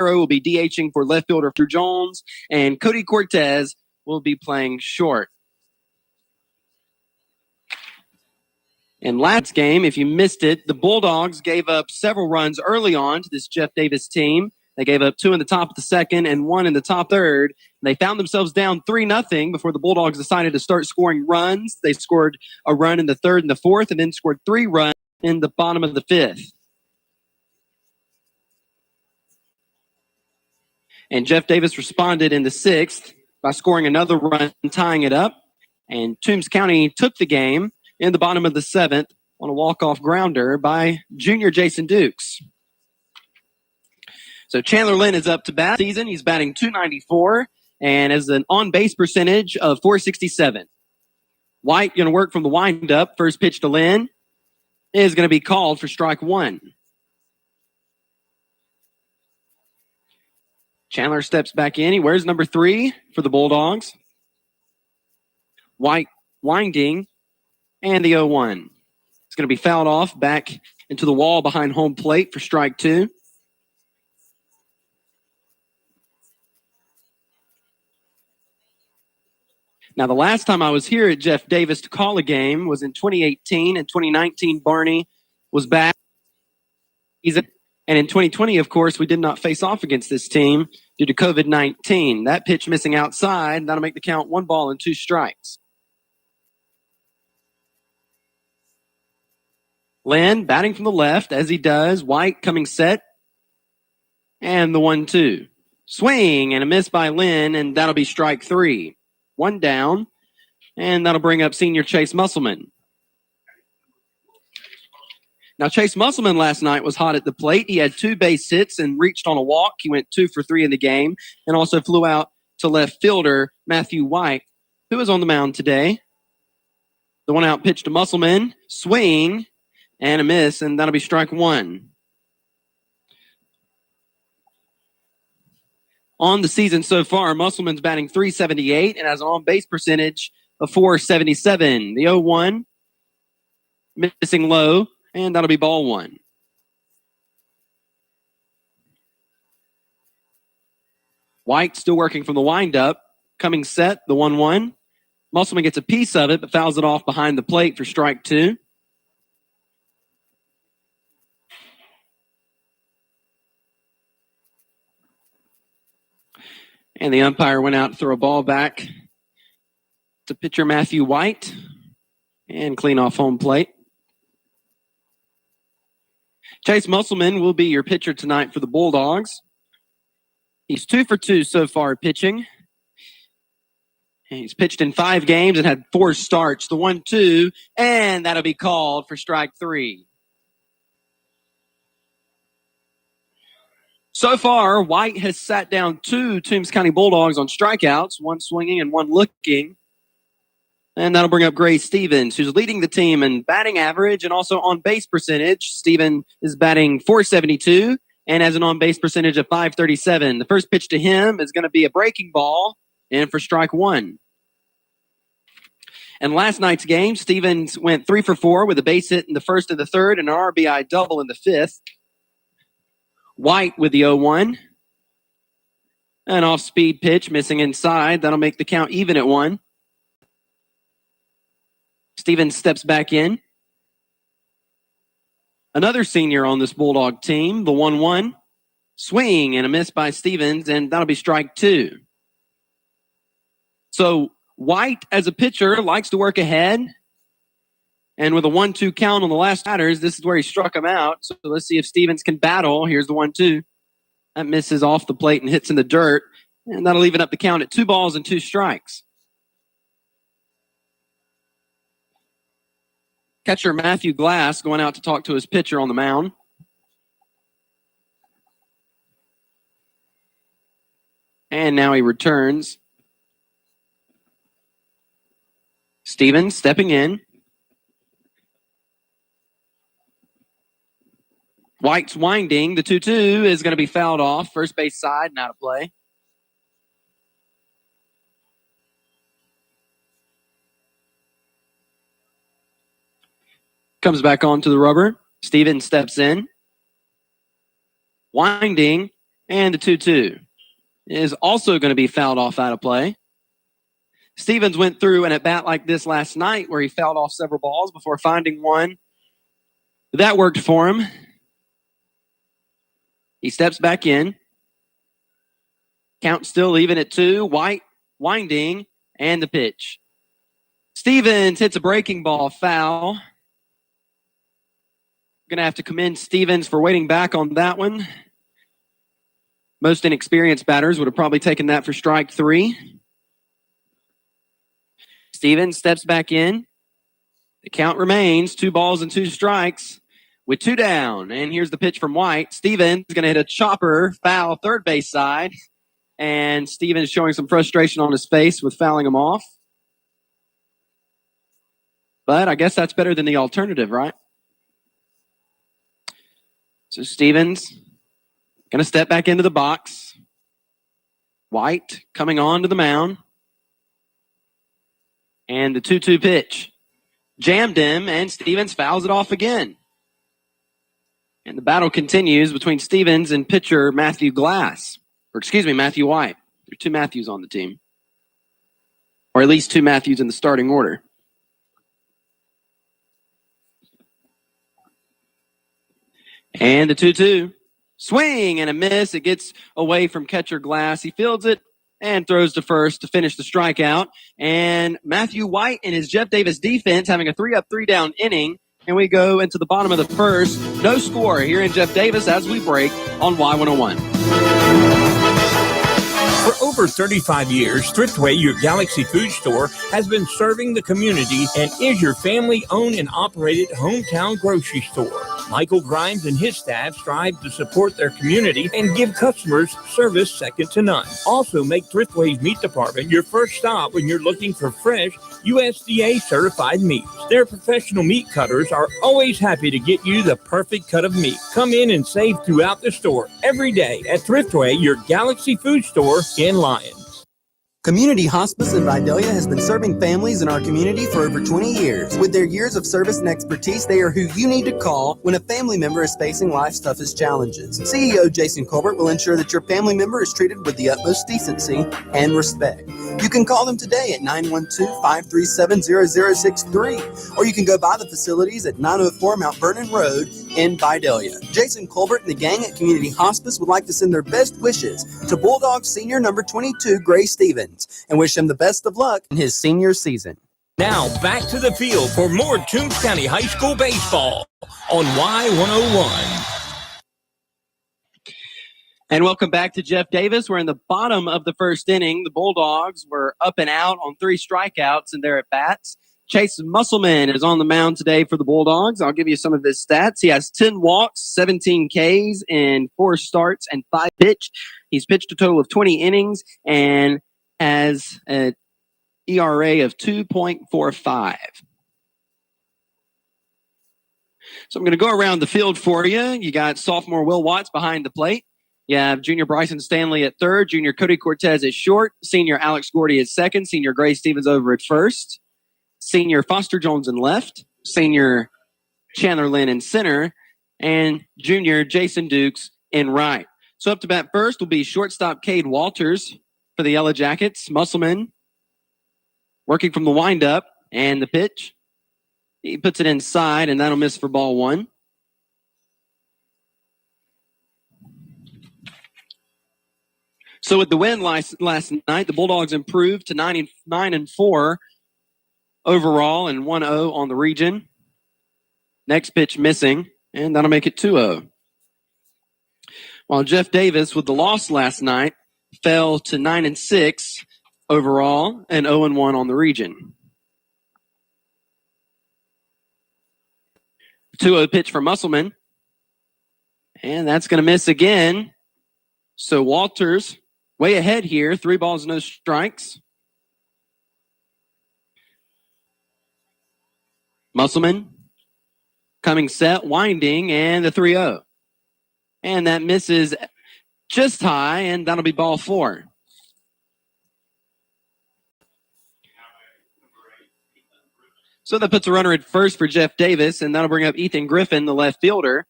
will be DHing for left fielder Drew Jones, and Cody Cortez will be playing short. In last game, if you missed it, the Bulldogs gave up several runs early on to this Jeff Davis team. They gave up 2 in the top of the second and 1 in the top third. They found themselves down 3-0 before the Bulldogs decided to start scoring runs. They scored a run in the third and the fourth, and then scored 3 runs in the bottom of the fifth. And Jeff Davis responded in the sixth by scoring another run, tying it up. And Toombs County took the game in the bottom of the seventh on a walk-off grounder by junior Jason Dukes. So Chandler Lynn is up to bat this season. He's batting .294 and has an on-base percentage of .467. White going to work from the windup. First pitch to Lynn is going to be called for strike 1. Chandler steps back in. He wears number 3 for the Bulldogs. White winding, and the 0-1. It's going to be fouled off back into the wall behind home plate for strike 2. Now, the last time I was here at Jeff Davis to call a game was in 2018. In 2019, Barney was back. And in 2020, of course, we did not face off against this team due to COVID-19. That pitch missing outside, that'll make the count 1 ball and 2 strikes. Lynn batting from the left, as he does. White coming set. And the 1-2. Swing and a miss by Lynn, and that'll be strike 3. 1 down, and that'll bring up senior Chase Musselman. Now, Chase Musselman last night was hot at the plate. He had 2 base hits and reached on a walk. He went 2 for 3 in the game and also flew out to left fielder Matthew White, who was on the mound today. The 1-out pitch to Musselman, swing, and a miss, and that'll be strike 1. On the season so far, Musselman's batting .378 and has an on-base percentage of .477. The 0-1, missing low, and that'll be ball 1. White still working from the windup, coming set, the 1-1. Musselman gets a piece of it, but fouls it off behind the plate for strike 2. And the umpire went out to throw a ball back to pitcher Matthew White and clean off home plate. Chase Musselman will be your pitcher tonight for the Bulldogs. He's 2 for 2 so far pitching. He's pitched in 5 games and had 4 starts. The 1-2, and that'll be called for strike 3. So far, White has sat down 2 Toombs County Bulldogs on strikeouts, 1 swinging and 1 looking. And that'll bring up Gray Stevens, who's leading the team in batting average and also on base percentage. Steven is batting .472 and has an on base percentage of .537. The first pitch to him is going to be a breaking ball and for strike 1. And last night's game, Stevens went 3 for 4 with a base hit in the first and the third and an RBI double in the fifth. White with the 0-1. An off-speed pitch missing inside. That'll make the count even at 1. Stevens steps back in. Another senior on this Bulldog team, the 1-1. Swing and a miss by Stevens, and that'll be strike 2. So White, as a pitcher, likes to work ahead. And with a 1-2 count on the last batters, this is where he struck him out. So let's see if Stevens can battle. Here's the 1-2. That misses off the plate and hits in the dirt. And that'll even up the count at 2 balls and 2 strikes. Catcher Matthew Glass going out to talk to his pitcher on the mound. And now he returns. Stevens stepping in. White's winding. The 2-2 is going to be fouled off. First base side and out of play. Comes back onto the rubber. Stevens steps in. Winding. And the 2-2 is also going to be fouled off out of play. Stevens went through an at-bat like this last night where he fouled off several balls before finding one that worked for him. He steps back in. Count still even at 2. White winding, and the pitch. Stevens hits a breaking ball foul. Going to have to commend Stevens for waiting back on that one. Most inexperienced batters would have probably taken that for strike 3. Stevens steps back in. The count remains 2 balls and 2 strikes with 2 down. And here's the pitch from White. Stevens is going to hit a chopper foul third base side. And Stevens showing some frustration on his face with fouling him off. But I guess that's better than the alternative, right? So Stevens going to step back into the box. White coming on to the mound. And the 2-2 pitch. Jammed him, and Stevens fouls it off again. And the battle continues between Stevens and pitcher Matthew White. There are 2 Matthews on the team. Or at least 2 Matthews in the starting order. And the 2-2. Swing and a miss. It gets away from catcher Glass. He fields it and throws to first to finish the strikeout. And Matthew White and his Jeff Davis defense having a 3-up, 3-down inning. And we go into the bottom of the first. No score here in Jeff Davis as we break on Y101. For over 35 years, Thriftway, your Galaxy food store, has been serving the community and is your family-owned and operated hometown grocery store. Michael Grimes and his staff strive to support their community and give customers service second to none. Also, make Thriftway's meat department your first stop when you're looking for fresh USDA-certified meats. Their professional meat cutters are always happy to get you the perfect cut of meat. Come in and save throughout the store every day at Thriftway, your Galaxy food store in Lyons. Community Hospice in Vidalia has been serving families in our community for over 20 years. With their years of service and expertise, they are who you need to call when a family member is facing life's toughest challenges. CEO Jason Colbert will ensure that your family member is treated with the utmost decency and respect. You can call them today at 912-537-0063, or you can go by the facilities at 904 Mount Vernon Road in Vidalia. Jason Colbert and the gang at Community Hospice would like to send their best wishes to Bulldog Senior number 22, Gray Stevens, and wish him the best of luck in his senior season. Now back to the field for more Toombs County High School baseball on Y101. And welcome back to Jeff Davis. We're in the bottom of the first inning. The Bulldogs were up and out on 3 strikeouts in their at-bats. Chase Musselman is on the mound today for the Bulldogs. I'll give you some of his stats. He has 10 walks, 17 Ks in 4 starts and 5 pitch. He's pitched a total of 20 innings and has an ERA of 2.45. So I'm going to go around the field for you. You got sophomore Will Watts behind the plate. You have junior Bryson Stanley at third, junior Cody Cortez at short, senior Alex Gordy at second, senior Gray Stevens over at first, senior Foster Jones in left, senior Chandler Lynn in center, and junior Jason Dukes in right. So up to bat first will be shortstop Cade Walters for the Yellow Jackets. Musselman working from the windup and the pitch. He puts it inside, and that'll miss for ball 1. So with the win last night, the Bulldogs improved to 9-4 overall and 1-0 on the region. Next pitch missing, and that'll make it 2-0. While Jeff Davis, with the loss last night, fell to 9-6 overall and 0-1 on the region. 2-0 pitch for Musselman. And that's going to miss again. So Walters way ahead here. 3 balls, no strikes. Musselman coming set, winding, and the 3-0. And that misses just high, and that'll be ball 4. So that puts a runner at first for Jeff Davis, and that'll bring up Ethan Griffin, the left fielder.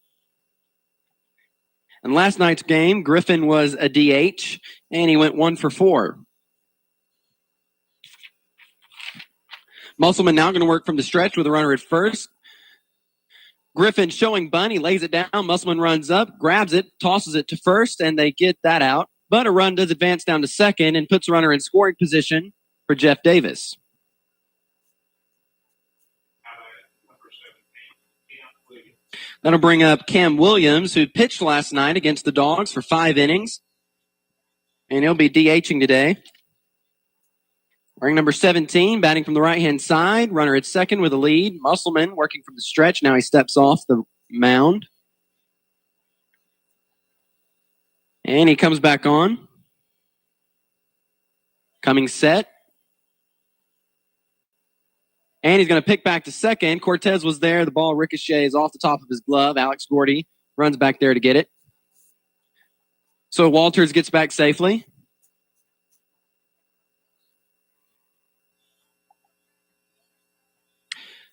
In last night's game, Griffin was a DH, and he went 1 for 4. Musselman now going to work from the stretch with a runner at first. Griffin showing bunt. He lays it down. Musselman runs up, grabs it, tosses it to first, and they get that out. But a run does advance down to second and puts a runner in scoring position for Jeff Davis. That'll bring up Cam Williams, who pitched last night against the Dogs for 5 innings. And he'll be DHing today. Wearing number 17, batting from the right-hand side. Runner at second with a lead. Musselman working from the stretch. Now he steps off the mound. And he comes back on. Coming set. And he's going to pick back to second. Cortez was there. The ball ricochets off the top of his glove. Alex Gordy runs back there to get it. So Walters gets back safely.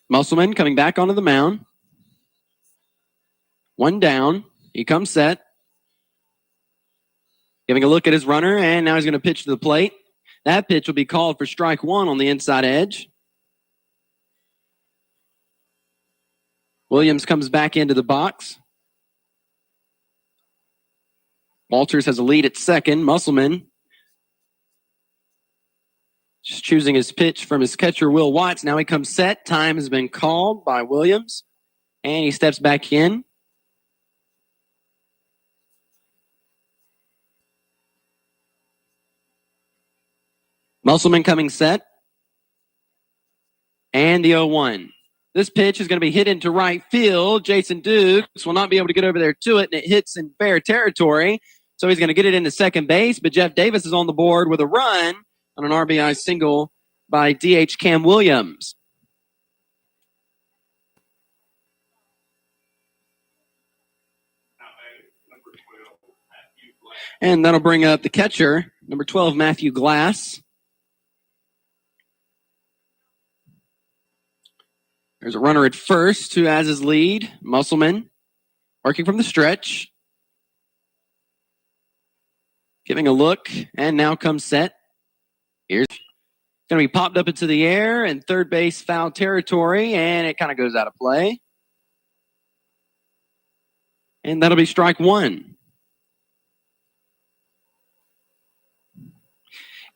Musselman coming back onto the mound. 1 down. He comes set. Giving a look at his runner, and now he's going to pitch to the plate. That pitch will be called for strike 1 on the inside edge. Williams comes back into the box. Walters has a lead at second. Musselman just choosing his pitch from his catcher, Will Watts. Now he comes set. Time has been called by Williams. And he steps back in. Musselman coming set. And the 0-1. This pitch is going to be hit into right field. Jason Dukes will not be able to get over there to it, and it hits in fair territory. So he's going to get it into second base, but Jeff Davis is on the board with a run on an RBI single by DH Cam Williams. And that'll bring up the catcher, number 12, Matthew Glass. There's a runner at first who has his lead, Musselman, working from the stretch. Giving a look, and now comes set. Here's going to be popped up into the air and third base foul territory, and it kind of goes out of play. And that'll be strike 1.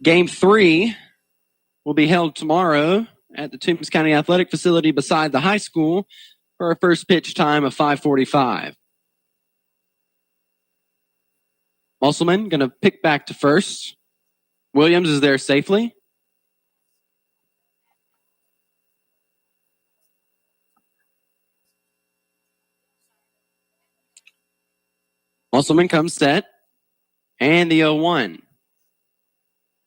Game 3 will be held tomorrow at the Toombs County Athletic Facility beside the high school for a first pitch time of 5:45. Musselman going to pick back to first. Williams is there safely. Musselman comes set. And the 0-1.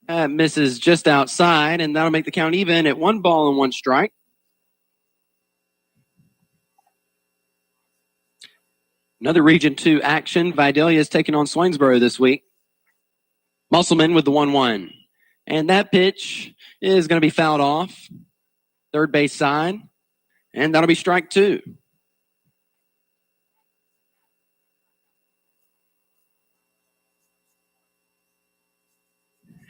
That misses just outside, and that'll make the count even at 1 ball and 1 strike. Another Region 2 action. Vidalia is taking on Swainsboro this week. Musselman with the 1-1. And that pitch is going to be fouled off. Third base side. And that'll be strike 2.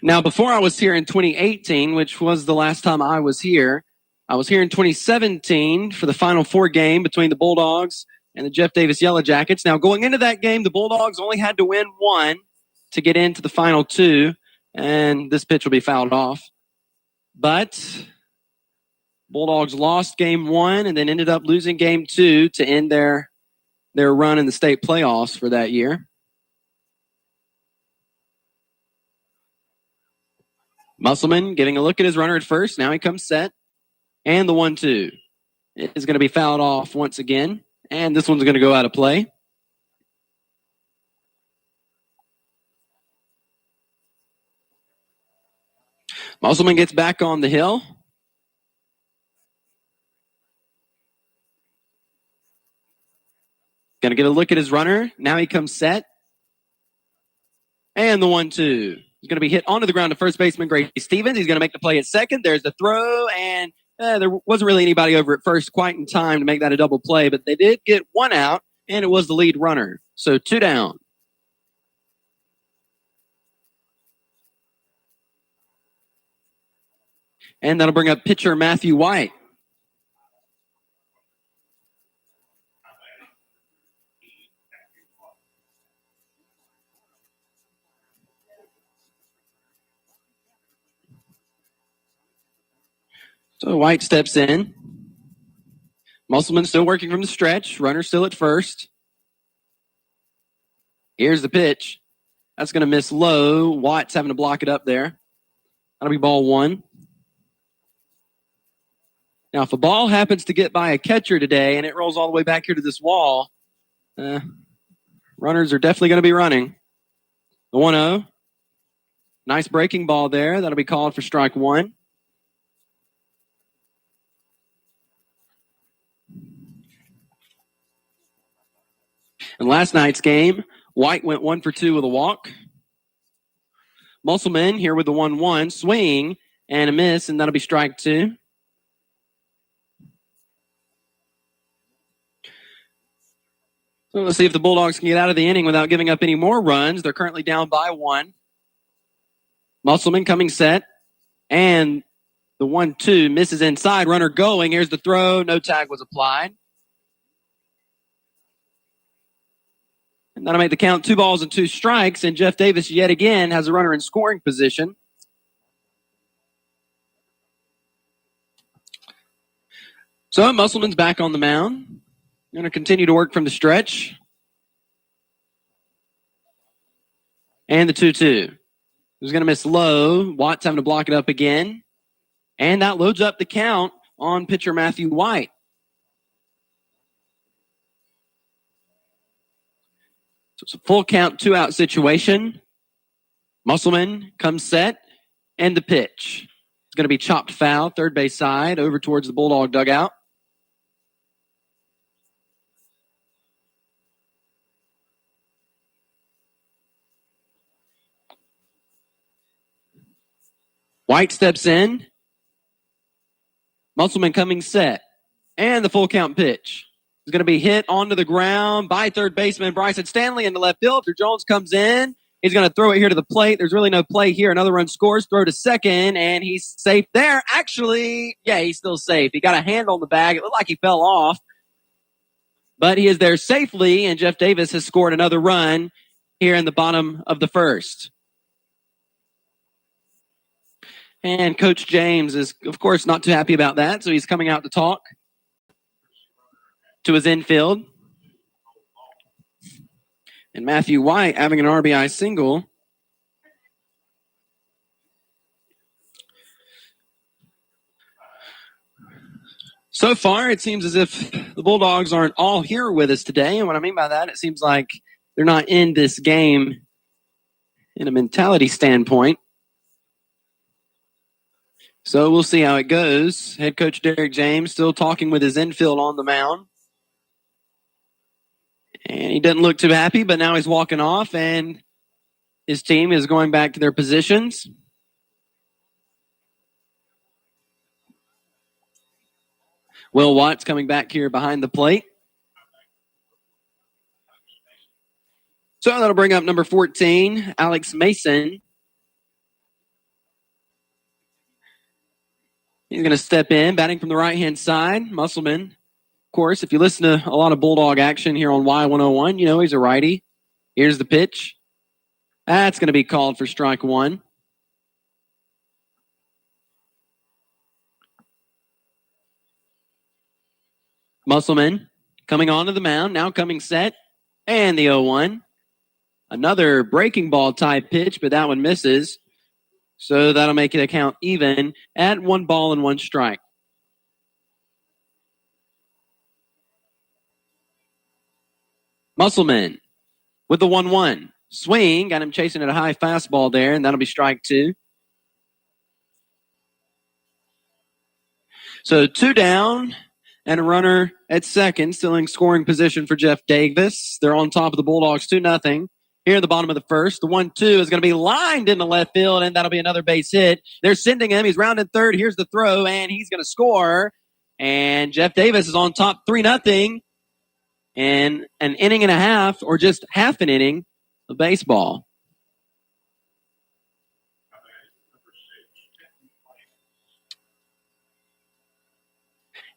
Now, before I was here in 2018, which was the last time I was here in 2017 for the Final Four game between the Bulldogs and the Jeff Davis Yellow Jackets. Now, going into that game, the Bulldogs only had to win 1 to get into the final 2, and this pitch will be fouled off. But Bulldogs lost game 1 and then ended up losing game 2 to end their run in the state playoffs for that year. Musselman giving a look at his runner at first. Now he comes set. And the 1-2 is going to be fouled off once again. And this one's going to go out of play. Musselman gets back on the hill. Going to get a look at his runner. Now he comes set. And the 1-2. He's going to be hit onto the ground to first baseman Gray Stevens. He's going to make the play at second. There's the throw, and there wasn't really anybody over at first quite in time to make that a double play, but they did get 1 out, and it was the lead runner. So 2 down. And that'll bring up pitcher Matthew White. So White steps in. Musselman still working from the stretch. Runner still at first. Here's the pitch. That's going to miss low. White's having to block it up there. That'll be ball one. Now, if a ball happens to get by a catcher today and it rolls all the way back here to this wall, runners are definitely going to be running. The 1-0. Nice breaking ball there. That'll be called for strike one. In last night's game, White went 1 for 2 with a walk. Musselman here with the 1-1. Swing and a miss, and that'll be strike two. So let's see if the Bulldogs can get out of the inning without giving up any more runs. They're currently down by 1. Musselman coming set. And the 1-2 misses inside. Runner going. Here's the throw. No tag was applied. And that'll make the count 2 balls and 2 strikes. And Jeff Davis yet again has a runner in scoring position. So Musselman's back on the mound. Going to continue to work from the stretch. And the 2-2. He's going to miss low. Watt's having to block it up again. And that loads up the count on pitcher Matthew White. So it's a full count, 2-out situation. Musselman comes set. And the pitch. It's going to be chopped foul, third base side, over towards the Bulldog dugout. White steps in. Musselman coming set. And the full count pitch. It's going to be hit onto the ground by third baseman Bryson Stanley in the left field. Jones comes in. He's going to throw it here to the plate. There's really no play here. Another run scores. Throw to second, and he's safe there. Actually, yeah, he's still safe. He got a hand on the bag. It looked like he fell off. But he is there safely, and Jeff Davis has scored another run here in the bottom of the first. And Coach James is, of course, not too happy about that, so he's coming out to talk to his infield. And Matthew White having an RBI single. So far, it seems as if the Bulldogs aren't all here with us today. And what I mean by that, it seems like they're not in this game in a mentality standpoint. So we'll see how it goes. Head coach Derek James still talking with his infield on the mound. And he doesn't look too happy, but now he's walking off, and his team is going back to their positions. Will Watts coming back here behind the plate. So that'll bring up number 14, Alex Mason. He's going to step in, batting from the right-hand side. Musselman, of course, if you listen to a lot of Bulldog action here on Y101, you know he's a righty. Here's the pitch. That's going to be called for strike one. Musselman coming onto the mound, now coming set. And the 0-1. Another breaking ball type pitch, but that one misses. So that'll make it a count even at 1 ball and 1 strike. Musselman with the 1-1. Swing, got him chasing at a high fastball there, and that'll be strike 2. So 2 down and a runner at second, still in scoring position for Jeff Davis. They're on top of the Bulldogs 2-0. Here at the bottom of the first, the 1-2 is going to be lined in the left field, and that'll be another base hit. They're sending him. He's rounded third. Here's the throw, and he's going to score. And Jeff Davis is on top 3-0 in an inning and a half, or just half an inning of baseball.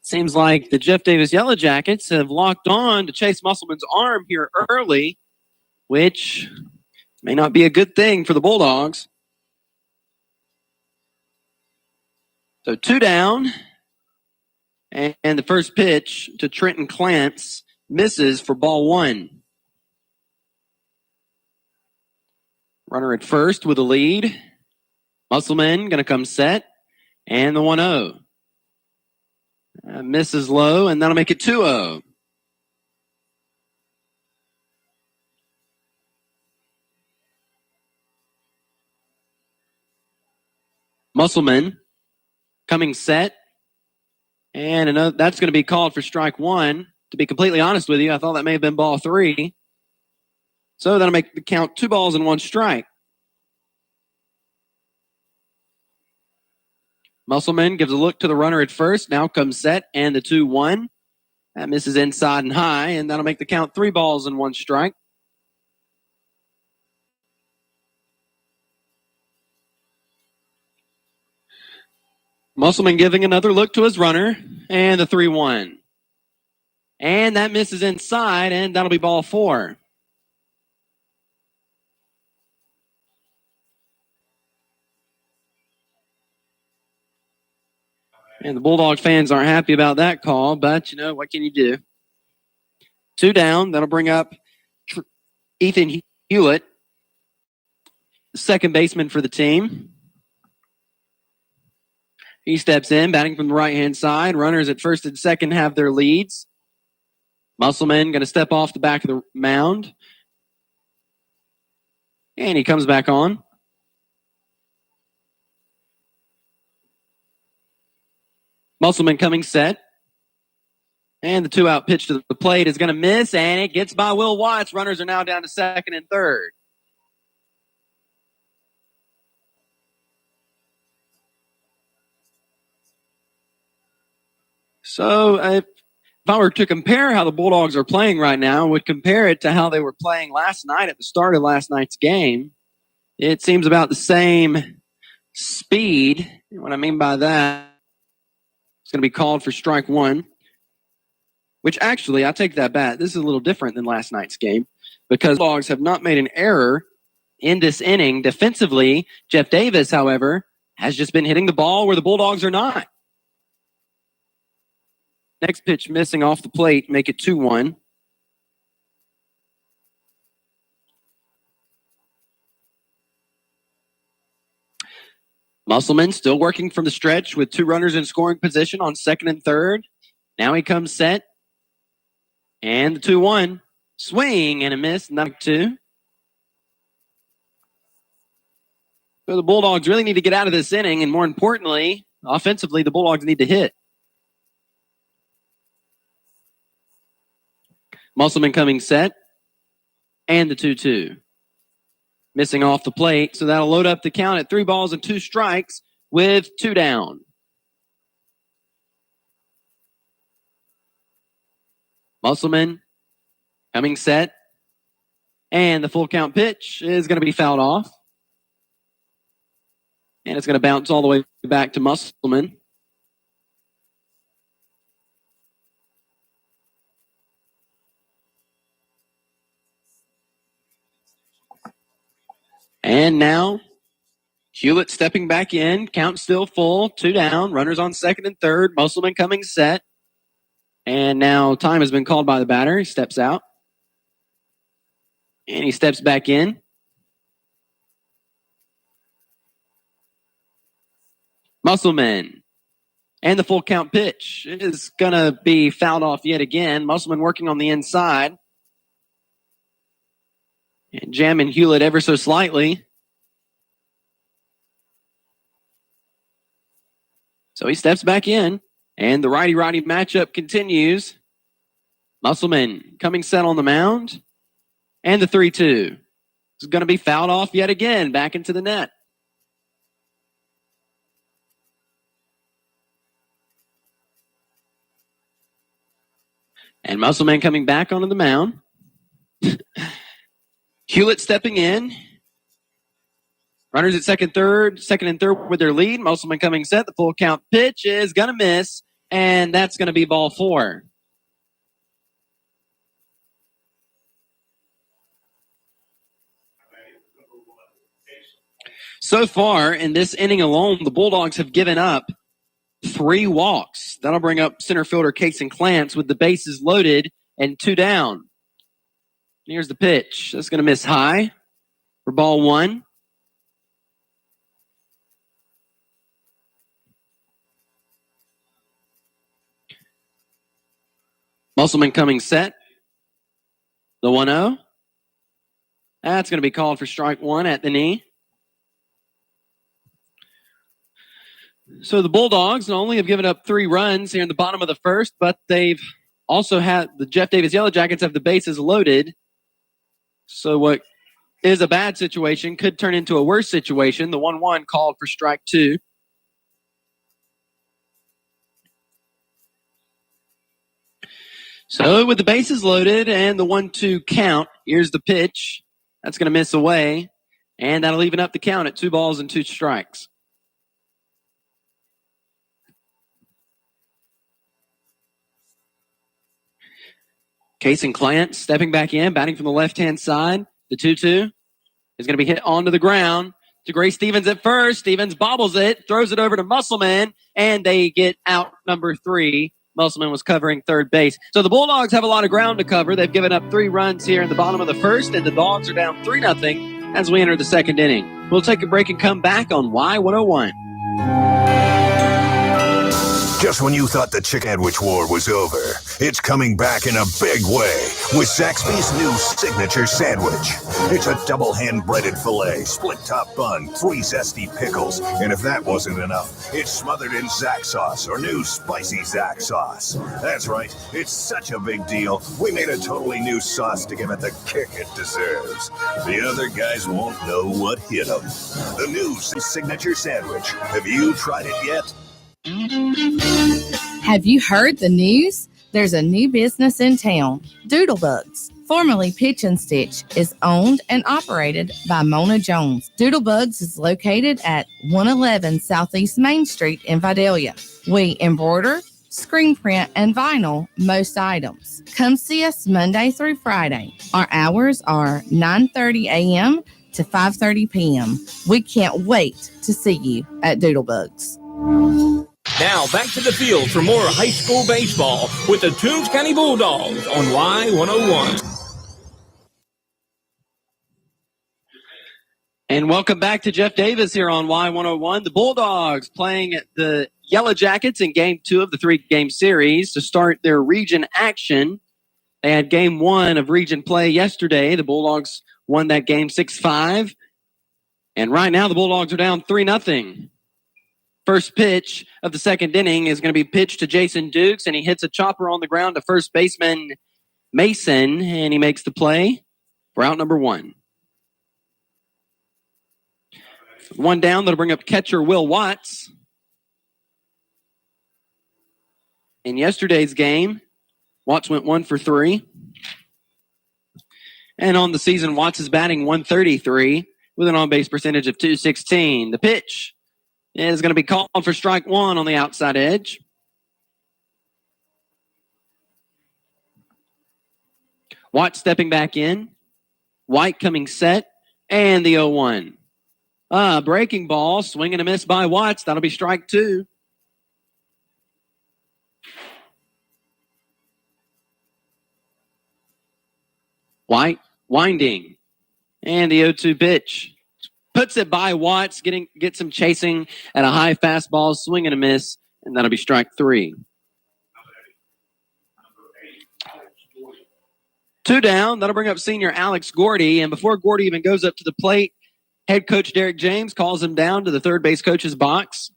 Seems like the Jeff Davis Yellow Jackets have locked on to Chase Musselman's arm here early, which may not be a good thing for the Bulldogs. So 2 down, and the first pitch to Trenton Clance misses for ball 1. Runner at first with a lead. Musselman going to come set, and the 1-0. Misses low, and that'll make it 2-0. Musselman coming set, and that's going to be called for strike 1. To be completely honest with you, I thought that may have been ball 3. So that'll make the count 2 balls and 1 strike. Musselman gives a look to the runner at first. Now comes set and the 2-1. That misses inside and high, and that'll make the count 3 balls and 1 strike. Musselman giving another look to his runner, and the 3-1. And that misses inside, and that'll be ball 4. And the Bulldog fans aren't happy about that call, but, what can you do? 2 down. That'll bring up Ethan Hewitt, second baseman for the team. He steps in, batting from the right-hand side. Runners at first and second have their leads. Musselman going to step off the back of the mound. And he comes back on. Musselman coming set. And the 2-out pitch to the plate is going to miss, and it gets by Will Watts. Runners are now down to second and third. So if I were to compare how the Bulldogs are playing right now, I would compare it to how they were playing last night at the start of last night's game. It seems about the same speed. What I mean by that, it's going to be called for strike 1, which actually, I take that back. This is a little different than last night's game because the Bulldogs have not made an error in this inning. Defensively, Jeff Davis, however, has just been hitting the ball where the Bulldogs are not. Next pitch missing off the plate, make it 2-1. Musselman still working from the stretch with 2 runners in scoring position on second and third. Now he comes set. And the 2-1. Swing and a miss, knock 2. So the Bulldogs really need to get out of this inning, and more importantly, offensively, the Bulldogs need to hit. Musselman coming set. And the 2-2. Missing off the plate, so that'll load up the count at 3 balls and 2 strikes with 2 down. Musselman coming set. And the full count pitch is going to be fouled off. And it's going to bounce all the way back to Musselman. And now, Hewitt stepping back in. Count still full. 2 down. Runners on second and third. Musselman coming set. And now time has been called by the batter. He steps out. And he steps back in. Musselman. And the full count pitch is going to be fouled off yet again. Musselman working on the inside. And jamming Hewitt ever so slightly. So he steps back in, and the righty-righty matchup continues. Musselman coming set on the mound, and the 3-2 is going to be fouled off yet again, back into the net. And Musselman coming back onto the mound. Hewitt stepping in. Runners at second and third with their lead. Musselman coming set. The full count pitch is going to miss. and that's going to be ball 4. So far in this inning alone, the Bulldogs have given up 3 walks. That'll bring up center fielder Casey Clance with the bases loaded and 2 down. Here's the pitch. That's going to miss high for ball 1. Musselman coming set. The 1-0. That's going to be called for strike 1 at the knee. So the Bulldogs not only have given up 3 runs here in the bottom of the first, but they've also had the Jeff Davis Yellow Jackets have the bases loaded. So what is a bad situation could turn into a worse situation. The 1-1 called for strike 2. So with the bases loaded and the 1-2 count, here's the pitch. That's going to miss away, and that'll even up the count at 2 balls and 2 strikes. Casey Clance stepping back in, batting from the left-hand side. The 2-2 is going to be hit onto the ground to Gray Stevens at first. Stevens bobbles it, throws it over to Musselman, and they get out number 3. Musselman was covering third base. So the Bulldogs have a lot of ground to cover. They've given up 3 runs here in the bottom of the first, and the Dogs are down 3-0 as we enter the second inning. We'll take a break and come back on Y101. Just when you thought the chicken sandwich war was over, it's coming back in a big way with Zaxby's new signature sandwich. It's a double hand-breaded filet, split-top bun, 3 zesty pickles, and if that wasn't enough, it's smothered in Zax sauce, or new spicy Zax sauce. That's right, it's such a big deal, we made a totally new sauce to give it the kick it deserves. The other guys won't know what hit them. The new signature sandwich. Have you tried it yet? Have you heard the news? There's a new business in town. Doodlebugs, formerly Pitch and Stitch, is owned and operated by Mona Jones. Doodlebugs is located at 111 Southeast Main Street in Vidalia. We embroider, screen print, and vinyl most items. Come see us Monday through Friday. Our hours are 9:30 a.m. to 5:30 p.m. We can't wait to see you at Doodlebugs. Now back to the field for more high school baseball with the Toombs County Bulldogs on Y101. And welcome back to Jeff Davis here on Y101. The Bulldogs playing the Yellow Jackets in Game 2 of the 3-game series to start their region action. They had Game 1 of region play yesterday. The Bulldogs won that game 6-5. And right now the Bulldogs are down 3-0. First pitch of the second inning is going to be pitched to Jason Dukes, and he hits a chopper on the ground to first baseman Mason, and he makes the play for out number 1. 1 down, that'll bring up catcher Will Watts. In yesterday's game, Watts went 1 for 3. And on the season, Watts is batting .133 with an on-base percentage of .216. The pitch is going to be called for strike 1 on the outside edge. Watts stepping back in. White coming set. And the 0-1. Breaking ball. Swing and a miss by Watts. That'll be strike 2. White winding. And the 0-2 pitch. Puts it by Watts, gets him chasing at a high fastball, swing and a miss, and that'll be strike 3. 2 down, that'll bring up senior Alex Gordy, and before Gordy even goes up to the plate, head coach Derek James calls him down to the third base coach's box.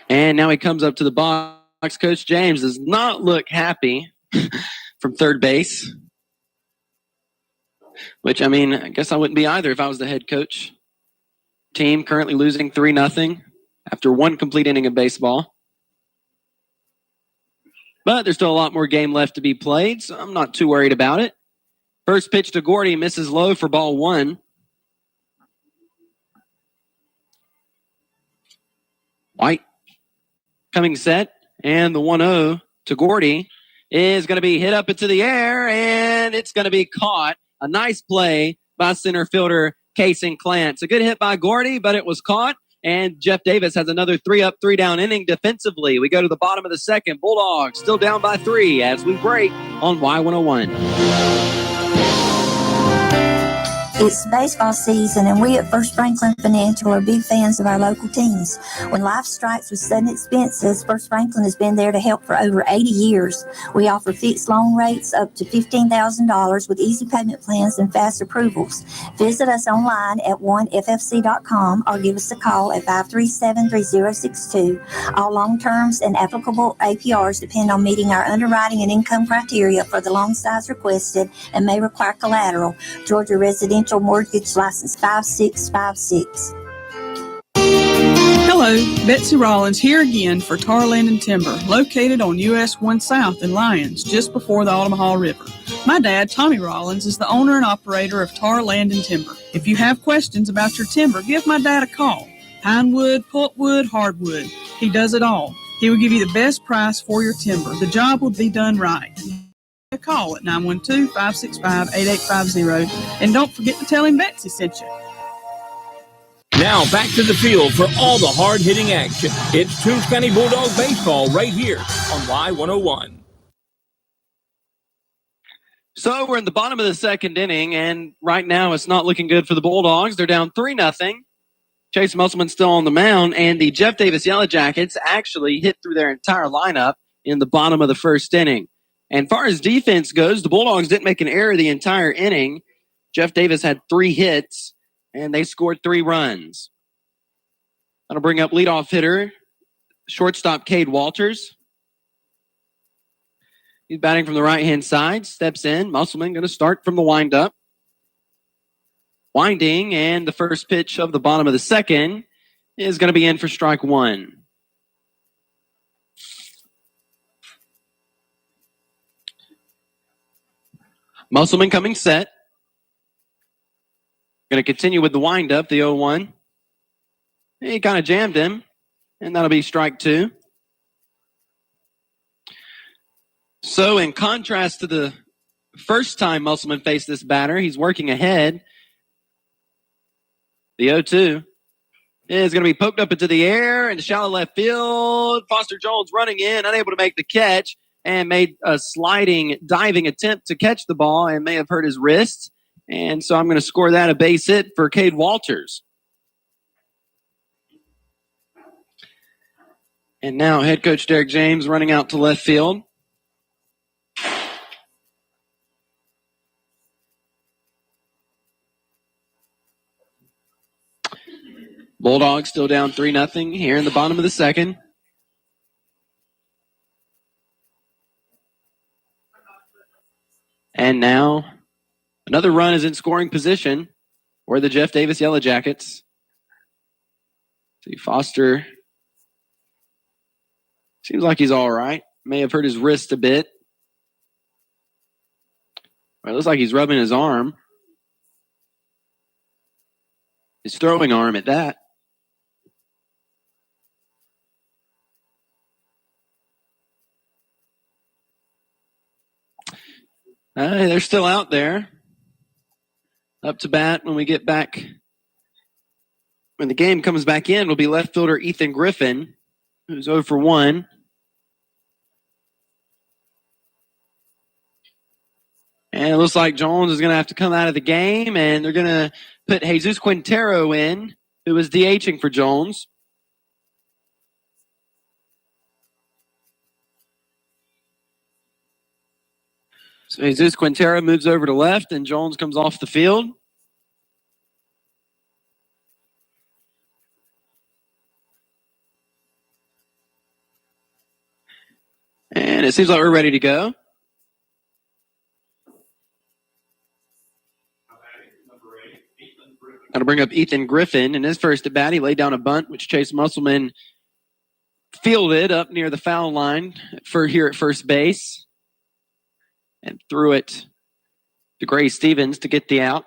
And now he comes up to the box. Coach James does not look happy from third base. Which, I mean, I guess I wouldn't be either if I was the head coach. Team currently losing 3-0 after 1 complete inning of baseball. But there's still a lot more game left to be played, so I'm not too worried about it. First pitch to Gordy misses low for ball 1. White coming set, and the 1-0 to Gordy is going to be hit up into the air, and it's going to be caught. A nice play by center fielder Casey Clance. A good hit by Gordy, but it was caught, and Jeff Davis has another 3-up, 3-down inning defensively. We go to the bottom of the second. Bulldogs still down by 3 as we break on Y101. It's baseball season, and we at First Franklin Financial are big fans of our local teams. When life strikes with sudden expenses, First Franklin has been there to help for over 80 years. We offer fixed loan rates up to $15,000 with easy payment plans and fast approvals. Visit us online at oneffc.com or give us a call at 537-3062. All loan terms and applicable APRs depend on meeting our underwriting and income criteria for the loan size requested and may require collateral. Georgia Residential Mortgage License 5656. Hello, Betsy Rollins here again for Tar Land and Timber, located on US 1 South in Lyons, just before the Omaha River. My dad, Tommy Rollins, is the owner and operator of Tar Land and Timber. If you have questions about your timber, give my dad a call. Pinewood, pulpwood, hardwood. He does it all. He will give you the best price for your timber. The job will be done right. A call at 912-565-8850, and don't forget to tell him Betsy sent you. Now back to the field for all the hard-hitting action. It's Toombs County Bulldog baseball right here on Y101. So we're in the bottom of the second inning, and right now it's not looking good for the Bulldogs. They're down 3-0. Chase Musselman's still on the mound, and the Jeff Davis Yellow Jackets actually hit through their entire lineup in the bottom of the first inning. And far as defense goes, the Bulldogs didn't make an error the entire inning. Jeff Davis had 3 hits, and they scored 3 runs. That'll bring up leadoff hitter, shortstop Cade Walters. He's batting from the right-hand side, steps in. Musselman going to start from the windup. Winding, and the first pitch of the bottom of the second is going to be in for strike 1. Musselman coming set. Going to continue with the windup, the 0-1. He kind of jammed him, and that'll be strike 2. So in contrast to the first time Musselman faced this batter, he's working ahead. The 0-2 is going to be poked up into the air into shallow left field. Foster Jones running in, unable to make the catch, and made a sliding, diving attempt to catch the ball and may have hurt his wrist. And so I'm going to score that a base hit for Cade Walters. And now head coach Derek James running out to left field. Bulldogs still down 3-0 here in the bottom of the second. And now another run is in scoring position for the Jeff Davis Yellow Jackets. See, Foster seems like he's all right. May have hurt his wrist a bit. Well, it looks like he's rubbing his arm. His throwing arm at that. They're still out there. Up to bat when we get back. When the game comes back in, will be left fielder Ethan Griffin, who's 0 for 1. And it looks like Jones is going to have to come out of the game, and they're going to put Jesus Quintero in, who was DHing for Jones. So Jesus Quintero moves over to left, and Jones comes off the field. And it seems like we're ready to go. That'll bring up Ethan Griffin. In his first at bat, he laid down a bunt, which Chase Musselman fielded up near the foul line for here at first base. And threw it to Gray Stevens to get the out.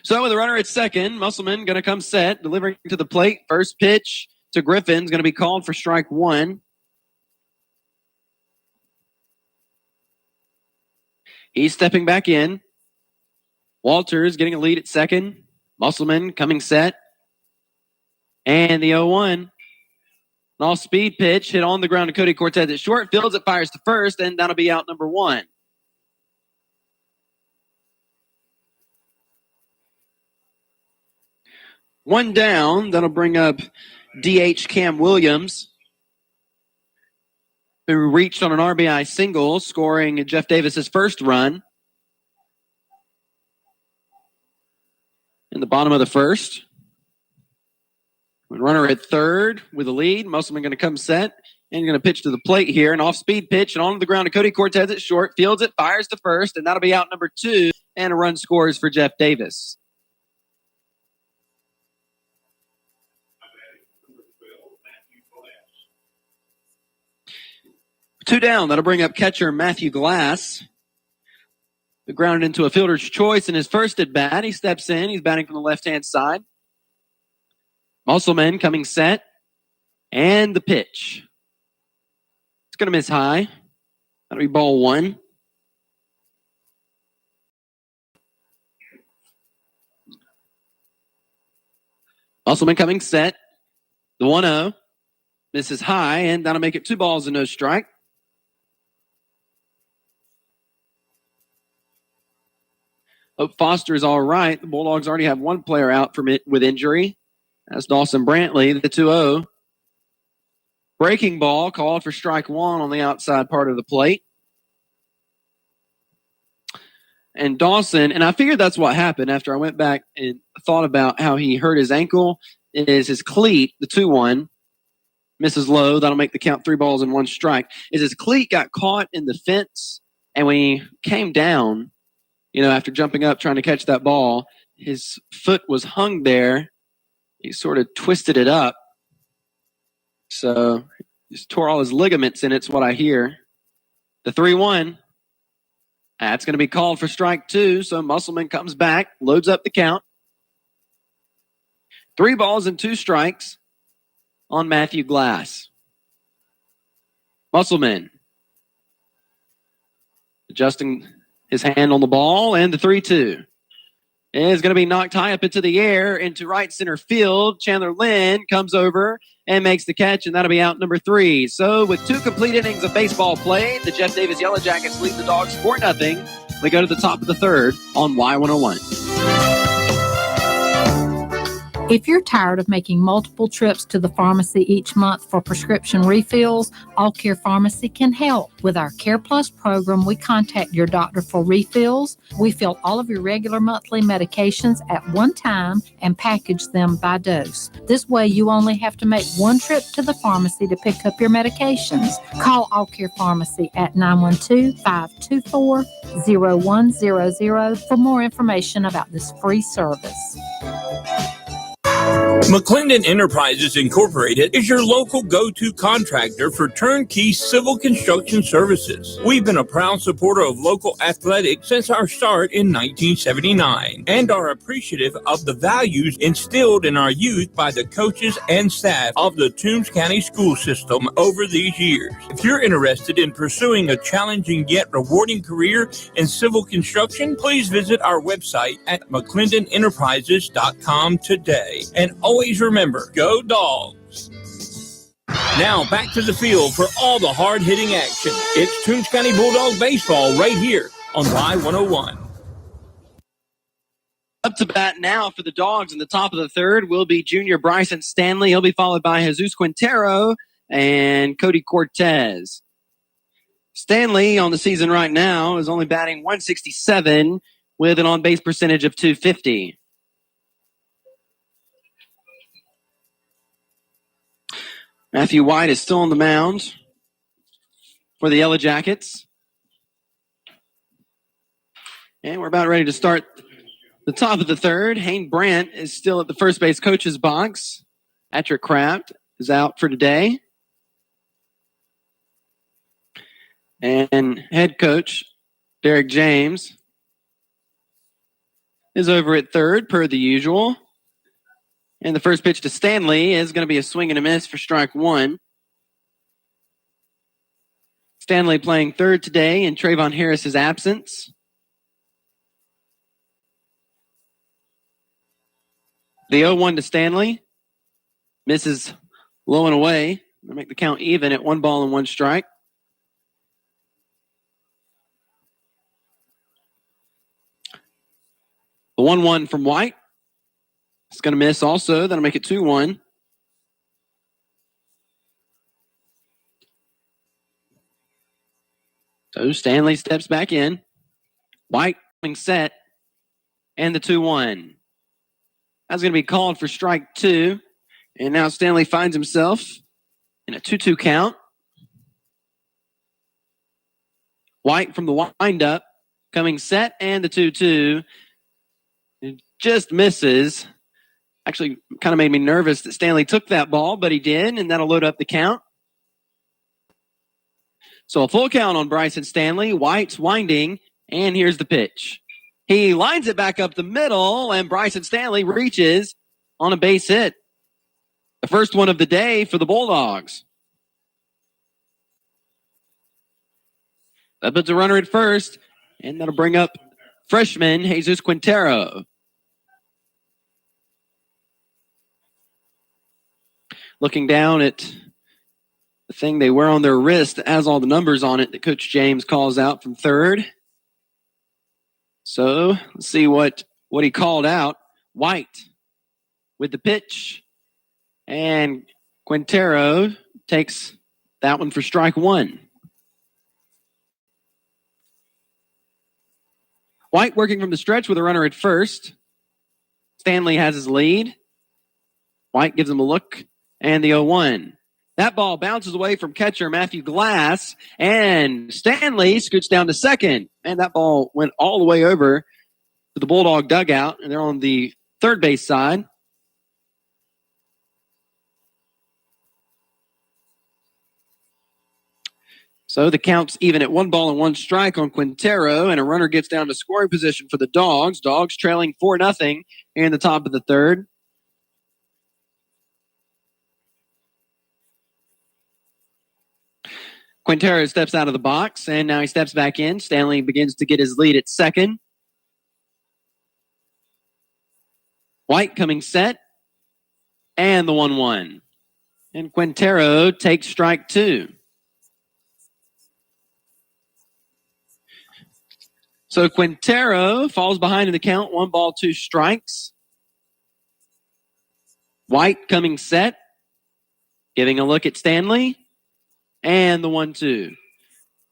So with a runner at second, Musselman going to come set, delivering to the plate. First pitch to Griffin is going to be called for strike one. He's stepping back in. Walters getting a lead at second. Musselman coming set. And the 0-1. An off-speed pitch hit on the ground to Cody Cortez at short. Fields it, fires to first, and that'll be out number one. One down. That'll bring up DH Cam Williams, who reached on an RBI single, scoring Jeff Davis's first run. In the bottom of the first. Runner at third with a lead. Musselman going to come set and going to pitch to the plate here. An off-speed pitch and onto the ground to Cody Cortez at short. Fields it, fires to first, and that'll be out number two. And a run scores for Jeff Davis. Two down. That'll bring up catcher Matthew Glass. The ground into a fielder's choice in his first at bat. He steps in. He's batting from the left-hand side. Musselman coming set. And the pitch. It's going to miss high. That'll be ball one. Musselman coming set. The 1-0. Misses high, and that'll make it 2 balls and no strike. Hope Foster is all right. The Bulldogs already have one player out from it with injury. That's Dawson Brantley, the 2-0. Breaking ball called for strike one on the outside part of the plate. And Dawson, and I figured that's what happened after I went back and thought about how he hurt his ankle, is his cleat, the 2-1, misses low. That'll make the count 3 balls and 1 strike. Is his cleat got caught in the fence, and when he came down, after jumping up trying to catch that ball, his foot was hung there. He sort of twisted it up. So he just tore all his ligaments in it's what I hear. The 3-1. That's going to be called for strike 2. So Musselman comes back, loads up the count. 3 balls and 2 strikes on Matthew Glass. Musselman adjusting his hand on the ball, and the 3-2 is going to be knocked high up into the air into right center field. Chandler Lynn comes over and makes the catch, and that'll be out number 3. So with 2 complete innings of baseball played, the Jeff Davis Yellow Jackets lead the Dogs 4-0. We go to the top of the third on Y101. If you're tired of making multiple trips to the pharmacy each month for prescription refills, All Care Pharmacy can help. With our Care Plus program, we contact your doctor for refills. We fill all of your regular monthly medications at one time and package them by dose. This way, you only have to make 1 trip to the pharmacy to pick up your medications. Call All Care Pharmacy at 912-524-0100 for more information about this free service. McClendon Enterprises Incorporated is your local go-to contractor for turnkey civil construction services. We've been a proud supporter of local athletics since our start in 1979 and are appreciative of the values instilled in our youth by the coaches and staff of the Toombs County school system over these years. If you're interested in pursuing a challenging yet rewarding career in civil construction, please visit our website at McClendenEnterprises.com today. And always remember, go Dogs! Now back to the field for all the hard-hitting action. It's Toombs County Bulldog baseball right here on Y101. Up to bat now for the Dogs in the top of the third will be junior Bryson Stanley. He'll be followed by Jesus Quintero and Cody Cortez. Stanley on the season right now is only batting 167 with an on-base percentage of .250. Matthew White is still on the mound for the Yellow Jackets. And we're about ready to start the top of the third. Hayne Brandt is still at the first base coach's box. Patrick Kraft is out for today. And head coach Derek James is over at third, per the usual. And the first pitch to Stanley is going to be a swing and a miss for strike one. Stanley playing third today in Trayvon Harris's absence. The 0-1 to Stanley. Misses low and away. They'll make the count even at 1 ball and 1 strike. The 1-1 from White. It's going to miss also. That'll make it 2-1. So Stanley steps back in. White coming set. And the 2-1. That's going to be called for strike 2. And now Stanley finds himself in a 2-2 count. White from the windup. Coming set and the 2-2. It just misses. Actually kind of made me nervous that Stanley took that ball, but he did, and that'll load up the count. So a full count on Bryson Stanley. White's winding, and here's the pitch. He lines it back up the middle, and Bryson Stanley reaches on a base hit. The first one of the day for the Bulldogs. That puts a runner at first, and that'll bring up freshman Jesus Quintero. Looking down at the thing they wear on their wrist that has all the numbers on it that Coach James calls out from third. So let's see what he called out. White with the pitch. And Quintero takes that one for strike 1. White working from the stretch with a runner at first. Stanley has his lead. White gives him a look. And the 0-1. That ball bounces away from catcher Matthew Glass. And Stanley scoots down to second. And that ball went all the way over to the Bulldog dugout. And they're on the third base side. So the count's even at 1 ball and 1 strike on Quintero. And a runner gets down to scoring position for the Dogs. Dogs trailing 4-0 in the top of the third. Quintero steps out of the box, and now he steps back in. Stanley begins to get his lead at second. White coming set, and the 1-1. And Quintero takes strike 2. So Quintero falls behind in the count, 1 ball, 2 strikes. White coming set, giving a look at Stanley. And the 1-2.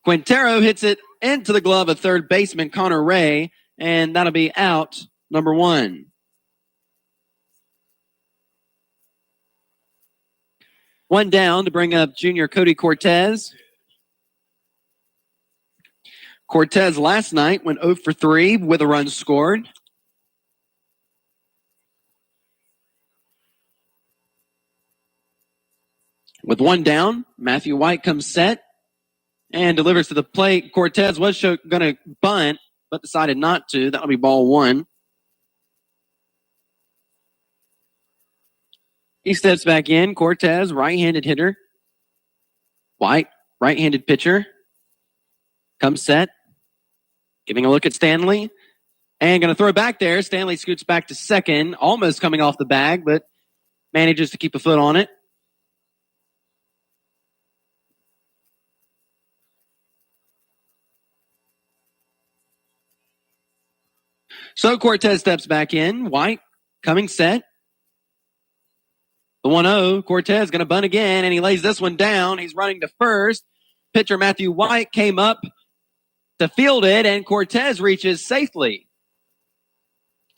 Quintero hits it into the glove of third baseman Connor Ray, and that'll be out number 1. One down to bring up junior Cody Cortez. Cortez last night went 0 for 3 with a run scored. With 1 down, Matthew White comes set and delivers to the plate. Cortez was going to bunt, but decided not to. That'll be ball 1. He steps back in. Cortez, right-handed hitter. White, right-handed pitcher. Comes set. Giving a look at Stanley. And going to throw back there. Stanley scoots back to second, almost coming off the bag, but manages to keep a foot on it. So Cortez steps back in. White coming set. The 1-0. Cortez going to bunt again, and he lays this one down. He's running to first. Pitcher Matthew White came up to field it, and Cortez reaches safely.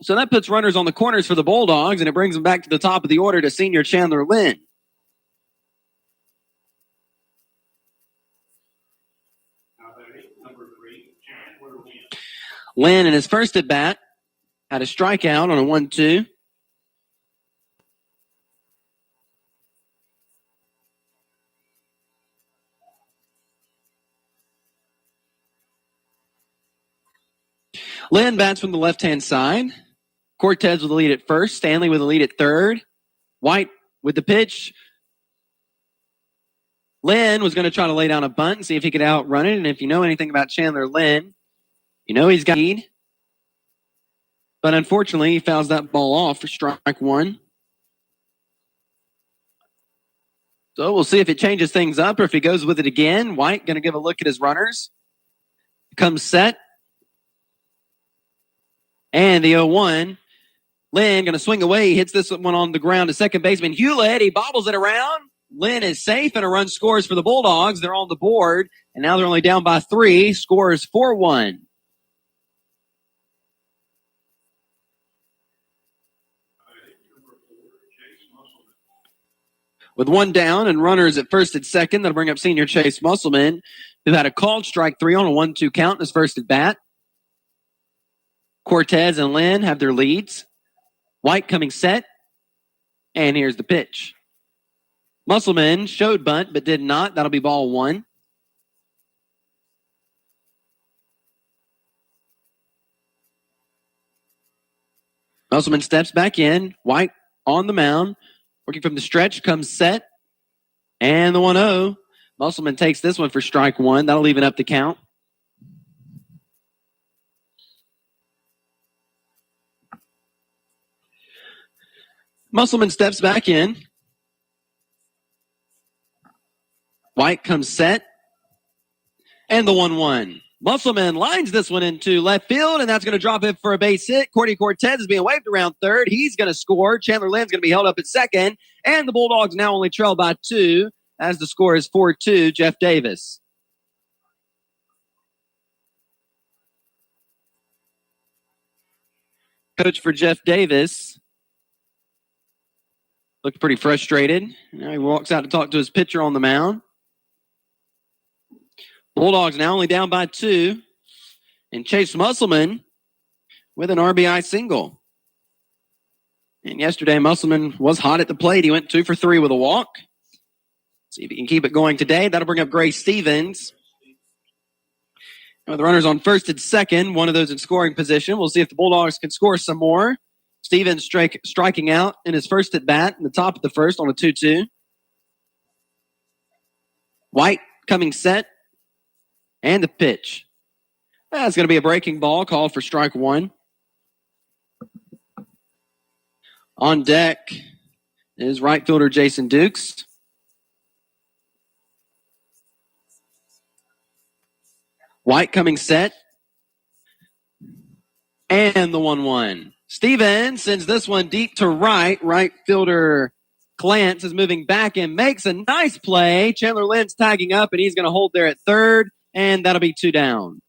So that puts runners on the corners for the Bulldogs, and it brings them back to the top of the order to senior Chandler Lynn. Lynn in his first at bat had a strikeout on a 1-2. Lynn bats from the left-hand side. Cortez with the lead at first. Stanley with the lead at third. White with the pitch. Lynn was going to try to lay down a bunt and see if he could outrun it. And if you know anything about Chandler Lynn, you know he's got lead. But unfortunately, he fouls that ball off for strike one. So we'll see if it changes things up or if he goes with it again. White going to give a look at his runners. Comes set. And the 0-1. Lynn going to swing away. He hits this one on the ground to second baseman Hewitt. He bobbles it around. Lynn is safe and a run scores for the Bulldogs. They're on the board. And now they're only down by 3. Scores 4-1. With one down and runners at first and second, that'll bring up senior Chase Musselman, who had a called strike 3 on a 1-2 count in his first at bat. Cortez and Lynn have their leads. White coming set. And here's the pitch. Musselman showed bunt but did not. That'll be ball 1. Musselman steps back in. White on the mound. Working from the stretch, comes set. And the 1-0. Musselman takes this one for strike 1. That'll even up the count. Musselman steps back in. White comes set. And the 1-1. Musselman lines this one into left field, and that's going to drop it for a base hit. Cody Cortez is being waved around third. He's going to score. Chandler Lynn's going to be held up at second. And the Bulldogs now only trail by 2 as the score is 4-2, Jeff Davis. Coach for Jeff Davis looked pretty frustrated. Now he walks out to talk to his pitcher on the mound. Bulldogs now only down by 2. And Chase Musselman with an RBI single. And yesterday, Musselman was hot at the plate. He went 2 for 3 with a walk. See if he can keep it going today. That'll bring up Gray Stevens. And with the runners on first and second, one of those in scoring position. We'll see if the Bulldogs can score some more. Stevens striking out in his first at bat in the top of the first on a 2-2. White coming set. And the pitch. That's going to be a breaking ball called for strike 1. On deck is right fielder Jason Dukes. White coming set. And the 1-1. Stevens sends this one deep to right. Right fielder Clance is moving back and makes a nice play. Chandler Lynn's tagging up, and he's going to hold there at third. And that'll be 2 down.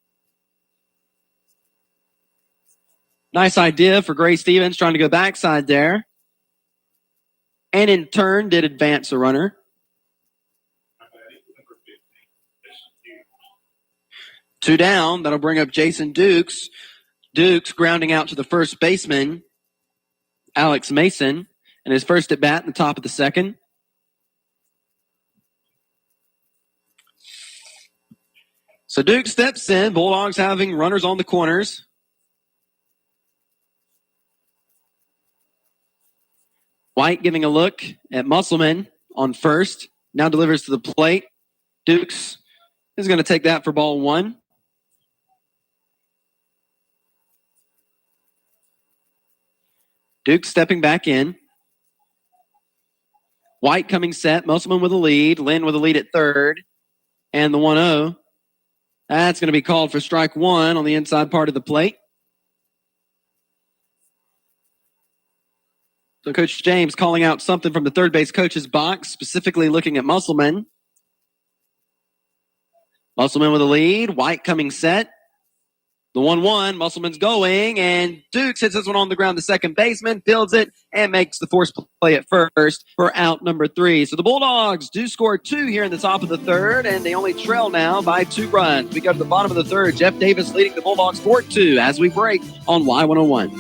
Nice idea for Gray Stevens trying to go backside there. And in turn did advance a runner. Two down. That'll bring up Jason Dukes. Dukes grounding out to the first baseman, Alex Mason, and his first at bat in the top of the second. So Duke steps in. Bulldogs having runners on the corners. White giving a look at Musselman on first. Now delivers to the plate. Dukes is going to take that for ball 1. Duke stepping back in. White coming set. Musselman with a lead. Lynn with a lead at third. And the 1-0. That's going to be called for strike 1 on the inside part of the plate. So Coach James calling out something from the third base coach's box, specifically looking at Musselman. Musselman with a lead. White coming set. The 1-1. Musselman's going, and Dukes hits this one on the ground to second baseman, fields it, and makes the force play at first for out number 3. So the Bulldogs do score 2 here in the top of the third, and they only trail now by 2 runs. We go to the bottom of the third. Jeff Davis leading the Bulldogs 4-2 as we break on Y101.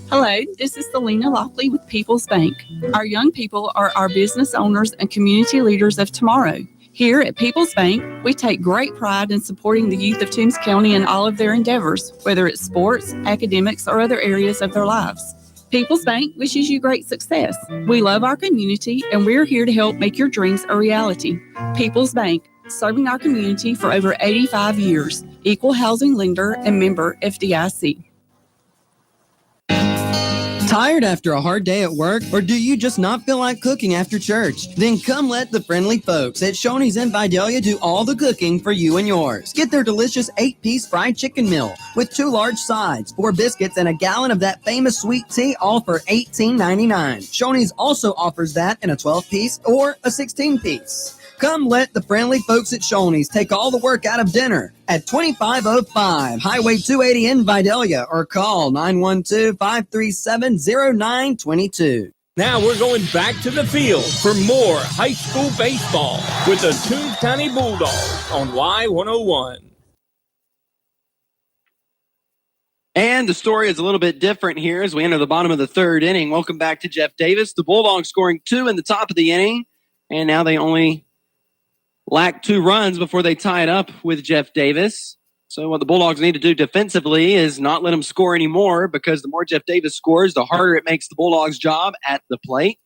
Hello, this is Selena Lockley with People's Bank. Our young people are our business owners and community leaders of tomorrow. Here at People's Bank, we take great pride in supporting the youth of Toombs County in all of their endeavors, whether it's sports, academics, or other areas of their lives. People's Bank wishes you great success. We love our community, and we're here to help make your dreams a reality. People's Bank, serving our community for over 85 years. Equal housing lender and member FDIC. Tired after a hard day at work? Or do you just not feel like cooking after church? Then come let the friendly folks at Shoney's in Vidalia do all the cooking for you and yours. Get their delicious 8-piece fried chicken meal with 2 large sides, 4 biscuits, and a gallon of that famous sweet tea, all for $18.99. Shoney's also offers that in a 12-piece or a 16-piece. Come let the friendly folks at Shoney's take all the work out of dinner at 2505 Highway 280 in Vidalia, or call 912-537-0922. Now we're going back to the field for more high school baseball with the Toombs County Bulldogs on Y101. And the story is a little bit different here as we enter the bottom of the third inning. Welcome back to Jeff Davis. The Bulldogs scoring 2 in the top of the inning, and now they only lack 2 runs before they tie it up with Jeff Davis. So what the Bulldogs need to do defensively is not let them score anymore, because the more Jeff Davis scores, the harder it makes the Bulldogs' job at the plate.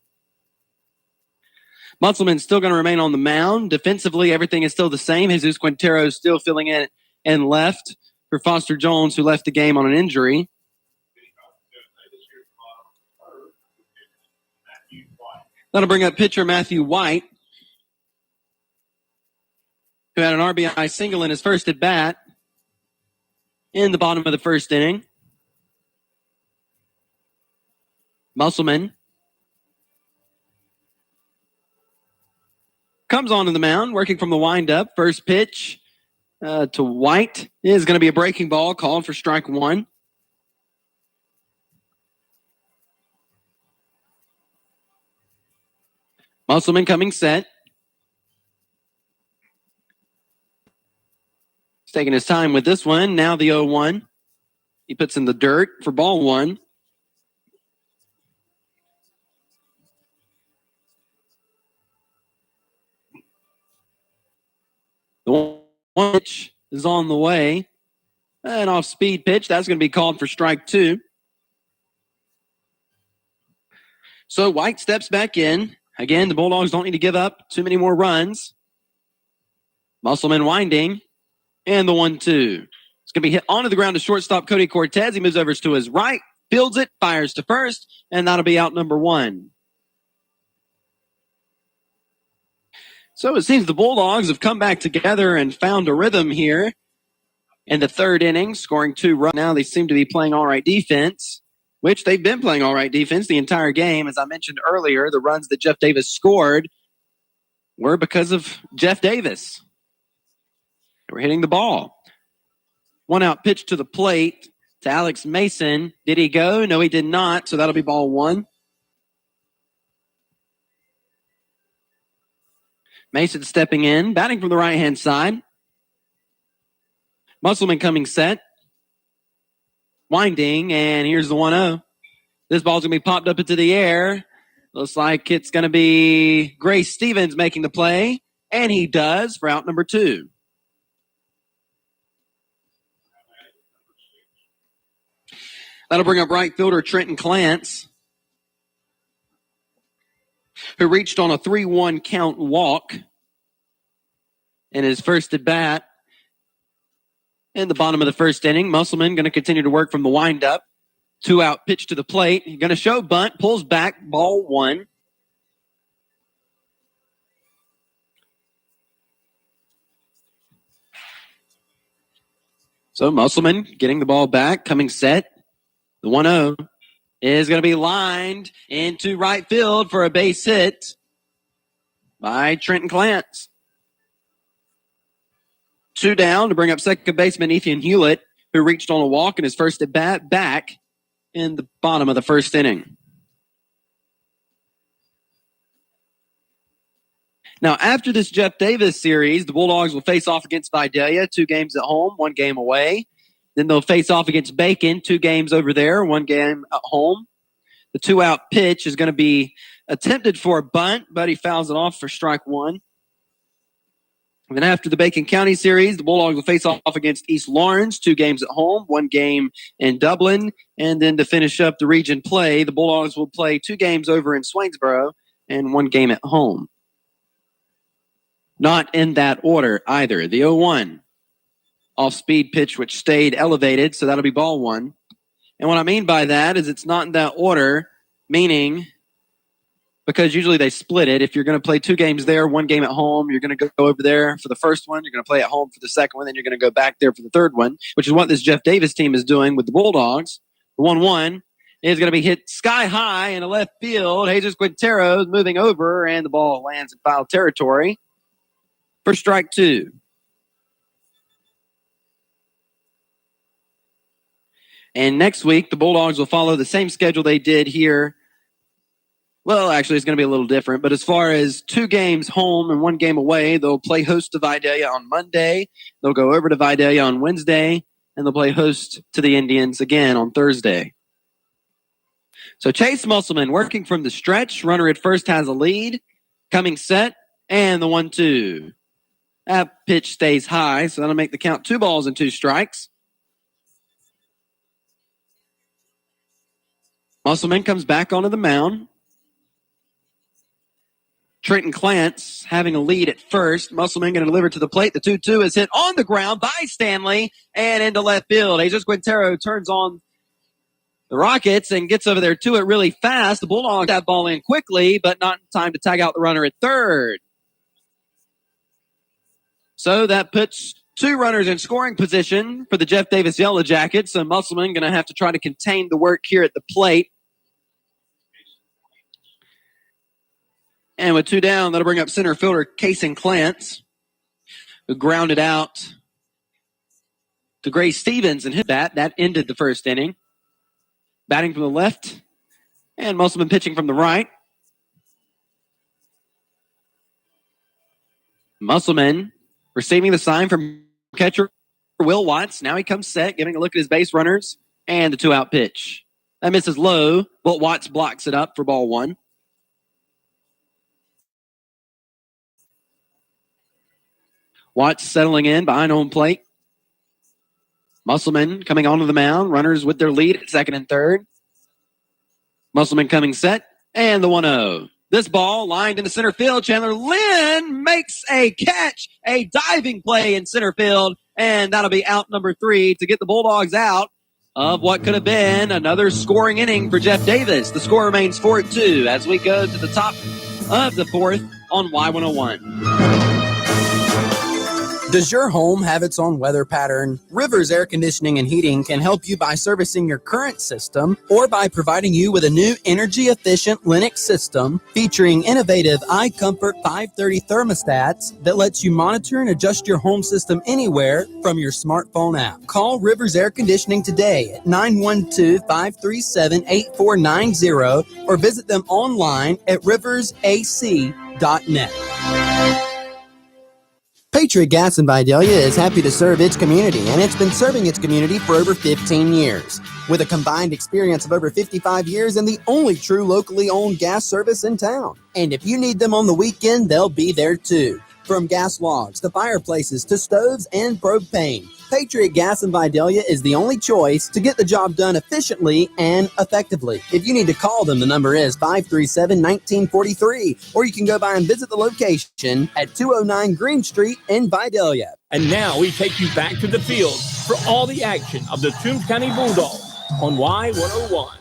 Musselman's still going to remain on the mound. Defensively, everything is still the same. Jesus Quintero is still filling in and left for Foster Jones, who left the game on an injury. That'll bring up pitcher Matthew White, who had an RBI single in his first at-bat in the bottom of the first inning. Musselman comes onto the mound, working from the windup. First pitch to White is going to be a breaking ball called for strike 1. Musselman coming set. He's taking his time with this one. Now the 0-1. He puts in the dirt for ball 1. The 1 pitch is on the way. An off-speed pitch. That's going to be called for strike 2. So White steps back in. Again, the Bulldogs don't need to give up too many more runs. Musselman winding. And the 1-2. It's going to be hit onto the ground to shortstop Cody Cortez. He moves over to his right, fields it, fires to first, and that'll be out number 1. So it seems the Bulldogs have come back together and found a rhythm here in the third inning, scoring 2 runs. Now they seem to be playing all right defense, which they've been playing all right defense the entire game. As I mentioned earlier, the runs that Jeff Davis scored were because of Jeff Davis. They were hitting the ball. 1 out pitch to the plate to Alex Mason. Did he go? No, he did not. So that'll be ball 1. Mason stepping in, batting from the right-hand side. Musselman coming set. Winding, and here's the 1-0. This ball's going to be popped up into the air. Looks like it's going to be Grace Stevens making the play, and he does for out number 2. That'll bring up right fielder Trenton Clance, who reached on a 3-1 count walk in his first at bat in the bottom of the first inning. Musselman going to continue to work from the windup. 2 out pitch to the plate. He's going to show bunt, pulls back, ball 1. So Musselman getting the ball back, coming set. The 1-0 is going to be lined into right field for a base hit by Trenton Clance. 2 down to bring up second baseman Ethan Hewitt, who reached on a walk in his first at bat back in the bottom of the first inning. Now, after this Jeff Davis series, the Bulldogs will face off against Vidalia, 2 games at home, 1 game away. Then they'll face off against Bacon, 2 games over there, 1 game at home. The 2-out pitch is going to be attempted for a bunt, but he fouls it off for strike 1. And then after the Bacon County series, the Bulldogs will face off against East Lawrence, 2 games at home, 1 game in Dublin. And then to finish up the region play, the Bulldogs will play 2 games over in Swainsboro and 1 game at home. Not in that order either. The 0-1 off-speed pitch, which stayed elevated, so that'll be ball 1. And what I mean by that is it's not in that order, meaning because usually they split it. If you're going to play 2 games there, 1 game at home, you're going to go over there for the first one. You're going to play at home for the second one. Then you're going to go back there for the third one, which is what this Jeff Davis team is doing with the Bulldogs. The 1-1 is going to be hit sky high in the left field. Jesus Quintero is moving over, and the ball lands in foul territory for strike 2. And next week, the Bulldogs will follow the same schedule they did here. Well, actually, it's going to be a little different. But as far as 2 games home and 1 game away, they'll play host to Vidalia on Monday. They'll go over to Vidalia on Wednesday. And they'll play host to the Indians again on Thursday. So Chase Musselman working from the stretch. Runner at first has a lead. Coming set. And the 1-2. That pitch stays high, so that'll make the count 2 balls and 2 strikes. Musselman comes back onto the mound. Trenton Clance having a lead at first. Musselman going to deliver to the plate. The 2-2 is hit on the ground by Stanley and into left field. Jesus Quintero turns on the Rockets and gets over there to it really fast. The Bulldogs that ball in quickly, but not in time to tag out the runner at third. So that puts 2 runners in scoring position for the Jeff Davis Yellow Jackets. So Musselman going to have to try to contain the work here at the plate. And with 2 down, that'll bring up center fielder Kason Clance, who grounded out to Gray Stevens and hit that. That ended the first inning. Batting from the left, and Musselman pitching from the right. Musselman receiving the sign from catcher Will Watts. Now he comes set, giving a look at his base runners, and the 2-out pitch. That misses low, but Watts blocks it up for ball 1. Watts settling in behind home plate. Musselman coming onto the mound. Runners with their lead at second and third. Musselman coming set. And the 1-0. This ball lined into center field. Chandler Lynn makes a catch. A diving play in center field. And that'll be out number 3 to get the Bulldogs out of what could have been another scoring inning for Jeff Davis. The score remains 4-2 as we go to the top of the 4th on Y101. Does your home have its own weather pattern? Rivers Air Conditioning and Heating can help you by servicing your current system or by providing you with a new energy-efficient Linux system featuring innovative iComfort 530 thermostats that lets you monitor and adjust your home system anywhere from your smartphone app. Call Rivers Air Conditioning today at 912-537-8490 or visit them online at riversac.net. Patriot Gas in Vidalia is happy to serve its community, and it's been serving its community for over 15 years. With a combined experience of over 55 years and the only true locally owned gas service in town. And if you need them on the weekend, they'll be there too. From gas logs to fireplaces to stoves and propane, Patriot Gas in Vidalia is the only choice to get the job done efficiently and effectively. If you need to call them, the number is 537-1943, or you can go by and visit the location at 209 Green Street in Vidalia. And now we take you back to the field for all the action of the Toombs County Bulldogs on Y101.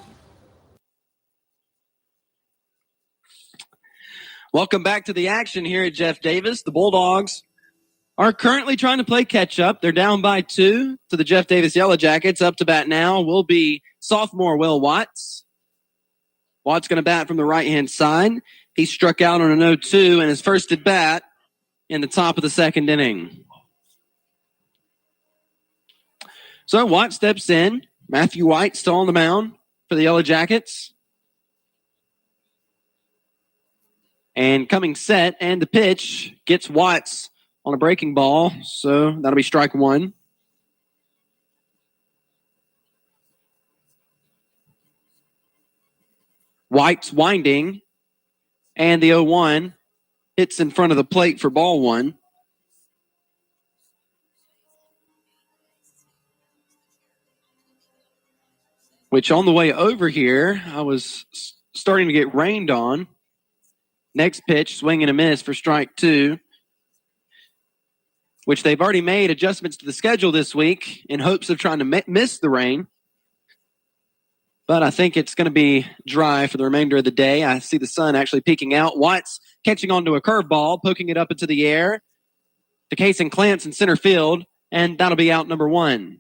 Welcome back to the action here at Jeff Davis. The Bulldogs are currently trying to play catch-up. They're down by 2 to the Jeff Davis Yellow Jackets. Up to bat now will be sophomore Will Watts. Watts going to bat from the right-hand side. He struck out on an 0-2 in his first at bat in the top of the second inning. So Watts steps in. Matthew White still on the mound for the Yellow Jackets. And coming set, and the pitch gets Watts on a breaking ball, so that'll be strike 1. White's winding, and the 0-1 hits in front of the plate for ball 1. which on the way over here, I was starting to get rained on. Next pitch, swing and a miss for strike 2, which they've already made adjustments to the schedule this week in hopes of trying to miss the rain. But I think it's going to be dry for the remainder of the day. I see the sun actually peeking out. Watts catching onto a curveball, poking it up into the air to Kason Clance in center field, and that'll be out number 1.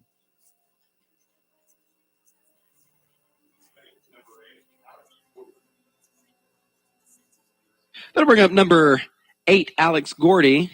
That'll bring up number 8, Alex Gordy.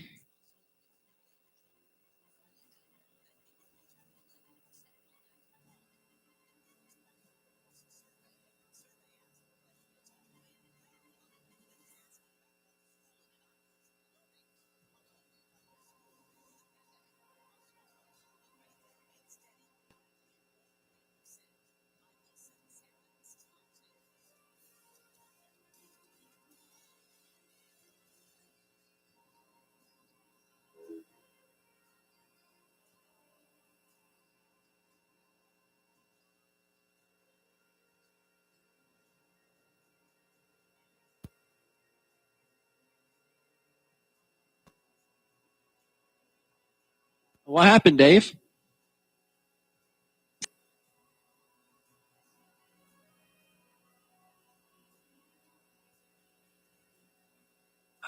What happened, Dave?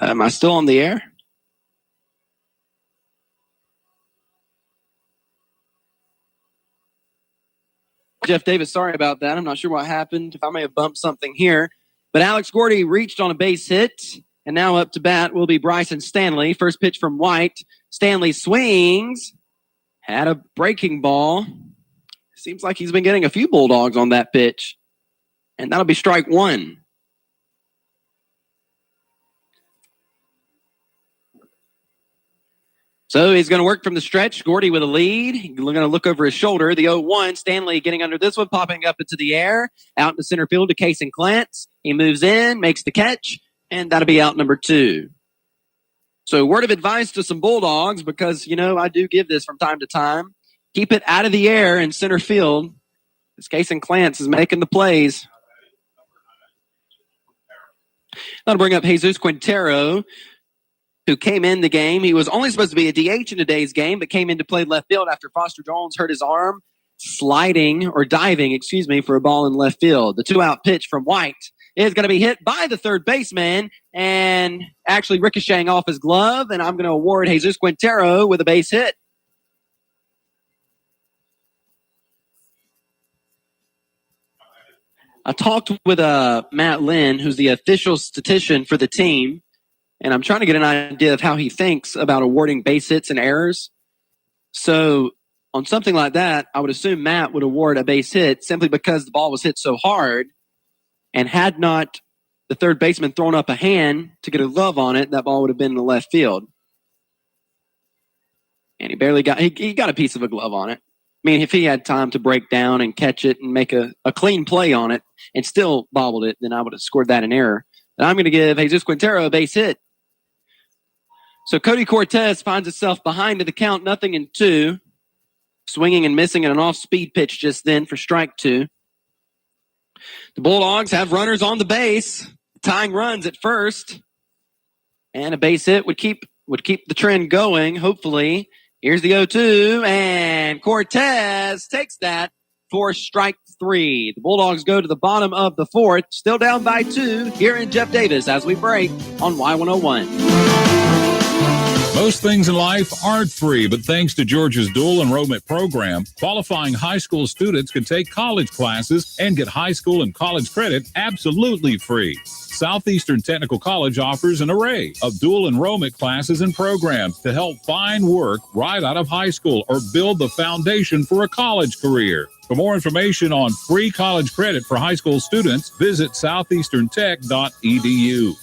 Am I still on the air? Jeff Davis, sorry about that. I'm not sure what happened, if I may have bumped something here. But Alex Gordy reached on a base hit, and now up to bat will be Bryson Stanley. First pitch from White. Stanley swings. Had a breaking ball. Seems like he's been getting a few Bulldogs on that pitch. And that'll be strike 1. So he's going to work from the stretch. Gordy with a lead. He's going to look over his shoulder. The 0-1. Stanley getting under this one, popping up into the air. Out in the center field to Kason Clance. He moves in, makes the catch, and that'll be out number 2. So word of advice to some Bulldogs, because, I do give this from time to time. Keep it out of the air in center field. This Kason Clance is making the plays. That'll bring up Jesus Quintero, who came in the game. He was only supposed to be a DH in today's game, but came in to play left field after Foster Jones hurt his arm diving for a ball in left field. The 2-out pitch from White is going to be hit by the third baseman and actually ricocheting off his glove, and I'm going to award Jesus Quintero with a base hit. I talked with Matt Lynn, who's the official statistician for the team, and I'm trying to get an idea of how he thinks about awarding base hits and errors. So on something like that, I would assume Matt would award a base hit simply because the ball was hit so hard, and had not the third baseman thrown up a hand to get a glove on it, that ball would have been in the left field. And he got a piece of a glove on it. I mean, if he had time to break down and catch it and make a clean play on it and still bobbled it, then I would have scored that an error. And I'm going to give Jesus Quintero a base hit. So Cody Cortez finds himself behind to the count, 0-2. Swinging and missing at an off-speed pitch just then for strike 2. The Bulldogs have runners on the base, tying runs at first. And a base hit would keep the trend going, hopefully. Here's the 0-2, and Cortez takes that for strike 3. The Bulldogs go to the bottom of the 4th, still down by 2 here in Jeff Davis as we break on Y101. Most things in life aren't free, but thanks to Georgia's dual enrollment program, qualifying high school students can take college classes and get high school and college credit absolutely free. Southeastern Technical College offers an array of dual enrollment classes and programs to help find work right out of high school or build the foundation for a college career. For more information on free college credit for high school students, visit southeasterntech.edu.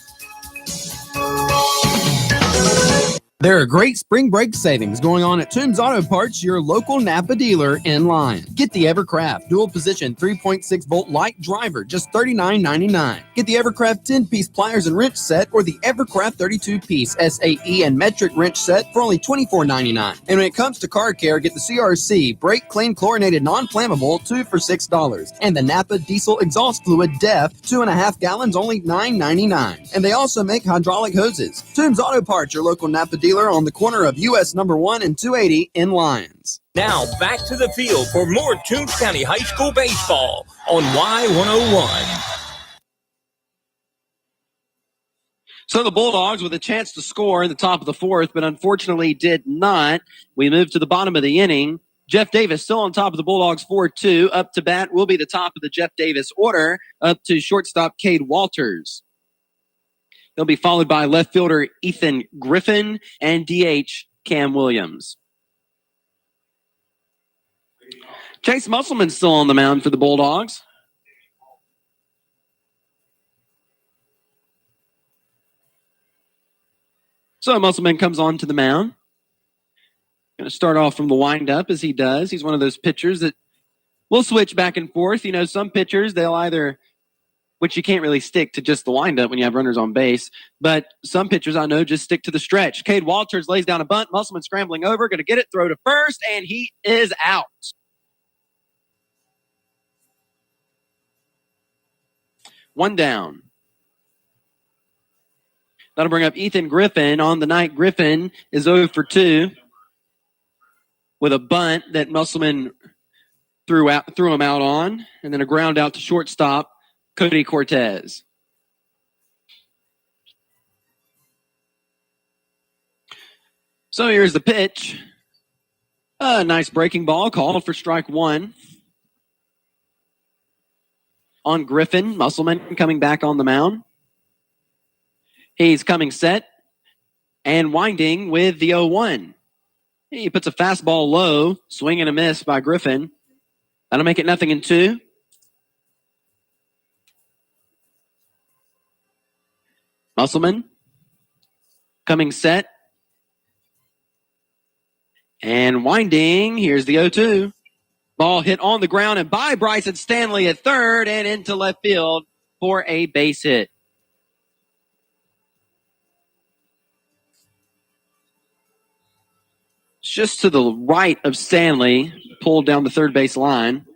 There are great spring break savings going on at Toombs Auto Parts, your local Napa dealer in Lyon. Get the Evercraft dual position 3.6 volt light driver, just $39.99. Get the Evercraft 10-piece pliers and wrench set or the Evercraft 32-piece SAE and metric wrench set for only $24.99. And when it comes to car care, get the CRC brake clean chlorinated non-flammable 2 for $6. And the Napa diesel exhaust fluid DEF 2.5 gallons, only $9.99. And they also make hydraulic hoses. Toombs Auto Parts, your local Napa dealer on the corner of US number 1 and 280 in Lyons. Now back to the field for more Toombs County High School baseball on Y101. So the Bulldogs with a chance to score in the top of the fourth, but unfortunately did not. We move to the bottom of the inning. Jeff Davis still on top of the Bulldogs 4-2. Up to bat will be the top of the Jeff Davis order, up to shortstop Cade Walters. He'll be followed by left fielder Ethan Griffin and DH Cam Williams. Chase Musselman's still on the mound for the Bulldogs. So Musselman comes on to the mound. Going to start off from the windup as he does. He's one of those pitchers that will switch back and forth. You know, some pitchers, they'll either, which you can't really stick to just the windup when you have runners on base. But some pitchers I know just stick to the stretch. Cade Walters lays down a bunt. Musselman scrambling over, going to get it, throw to first, and he is out. One down. That'll bring up Ethan Griffin. On the night, Griffin is 0 for 2 with a bunt that Musselman threw him out on, and then a ground out to shortstop Cody Cortez. So here's the pitch. A nice breaking ball called for strike one. On Griffin, Musselman coming back on the mound. He's coming set and winding with the 0-1. He puts a fastball low, swing and a miss by Griffin. That'll make it 0-2. Musselman coming set and winding. Here's the 0-2. Ball hit on the ground and by Bryson Stanley at third and into left field for a base hit. Just to the right of Stanley, pulled down the third base line.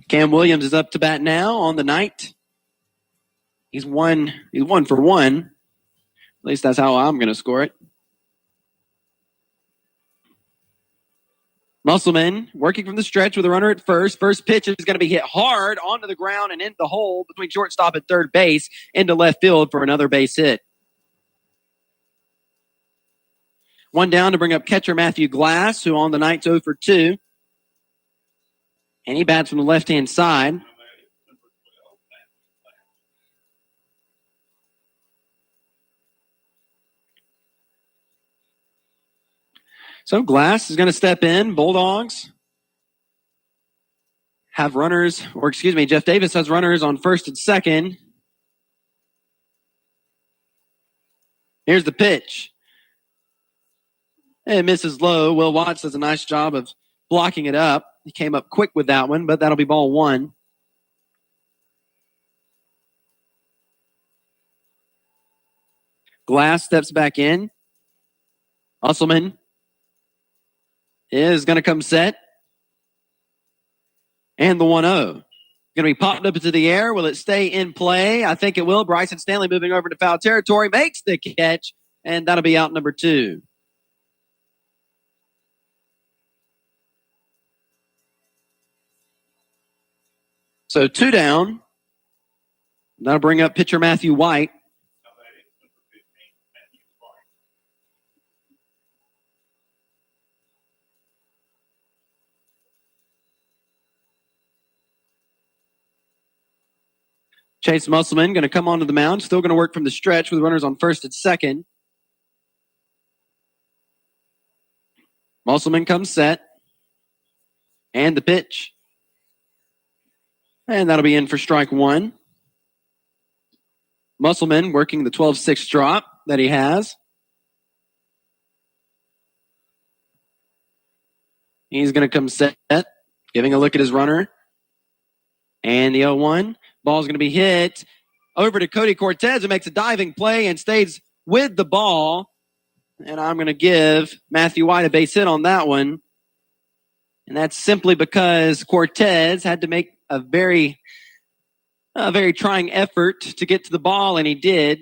Cam Williams is up to bat now on the night. He's one for one. At least that's how I'm going to score it. Musselman working from the stretch with a runner at first. First pitch is going to be hit hard onto the ground and into the hole between shortstop and third base into left field for another base hit. One down to bring up catcher Matthew Glass, who on the night's 0 for 2. And he bats from the left-hand side. So Glass is going to step in. Bulldogs have runners, Jeff Davis has runners on first and second. Here's the pitch. It misses low. Will Watts does a nice job of blocking it up. He came up quick with that one, but that'll be ball one. Glass steps back in. Musselman is going to come set. And the 1-0. Going to be popped up into the air. Will it stay in play? I think it will. Bryson Stanley moving over to foul territory. Makes the catch. And that'll be out number 2. So 2 down. That'll bring up pitcher Matthew White. Chase Musselman going to come onto the mound. Still going to work from the stretch with runners on first and second. Musselman comes set. And the pitch. And that'll be in for strike one. Musselman working the 12-6 drop that he has. He's going to come set, giving a look at his runner. And the 0-1. Ball's going to be hit over to Cody Cortez, who makes a diving play and stays with the ball. And I'm going to give Matthew White a base hit on that one. And that's simply because Cortez had to make a very trying effort to get to the ball, and he did.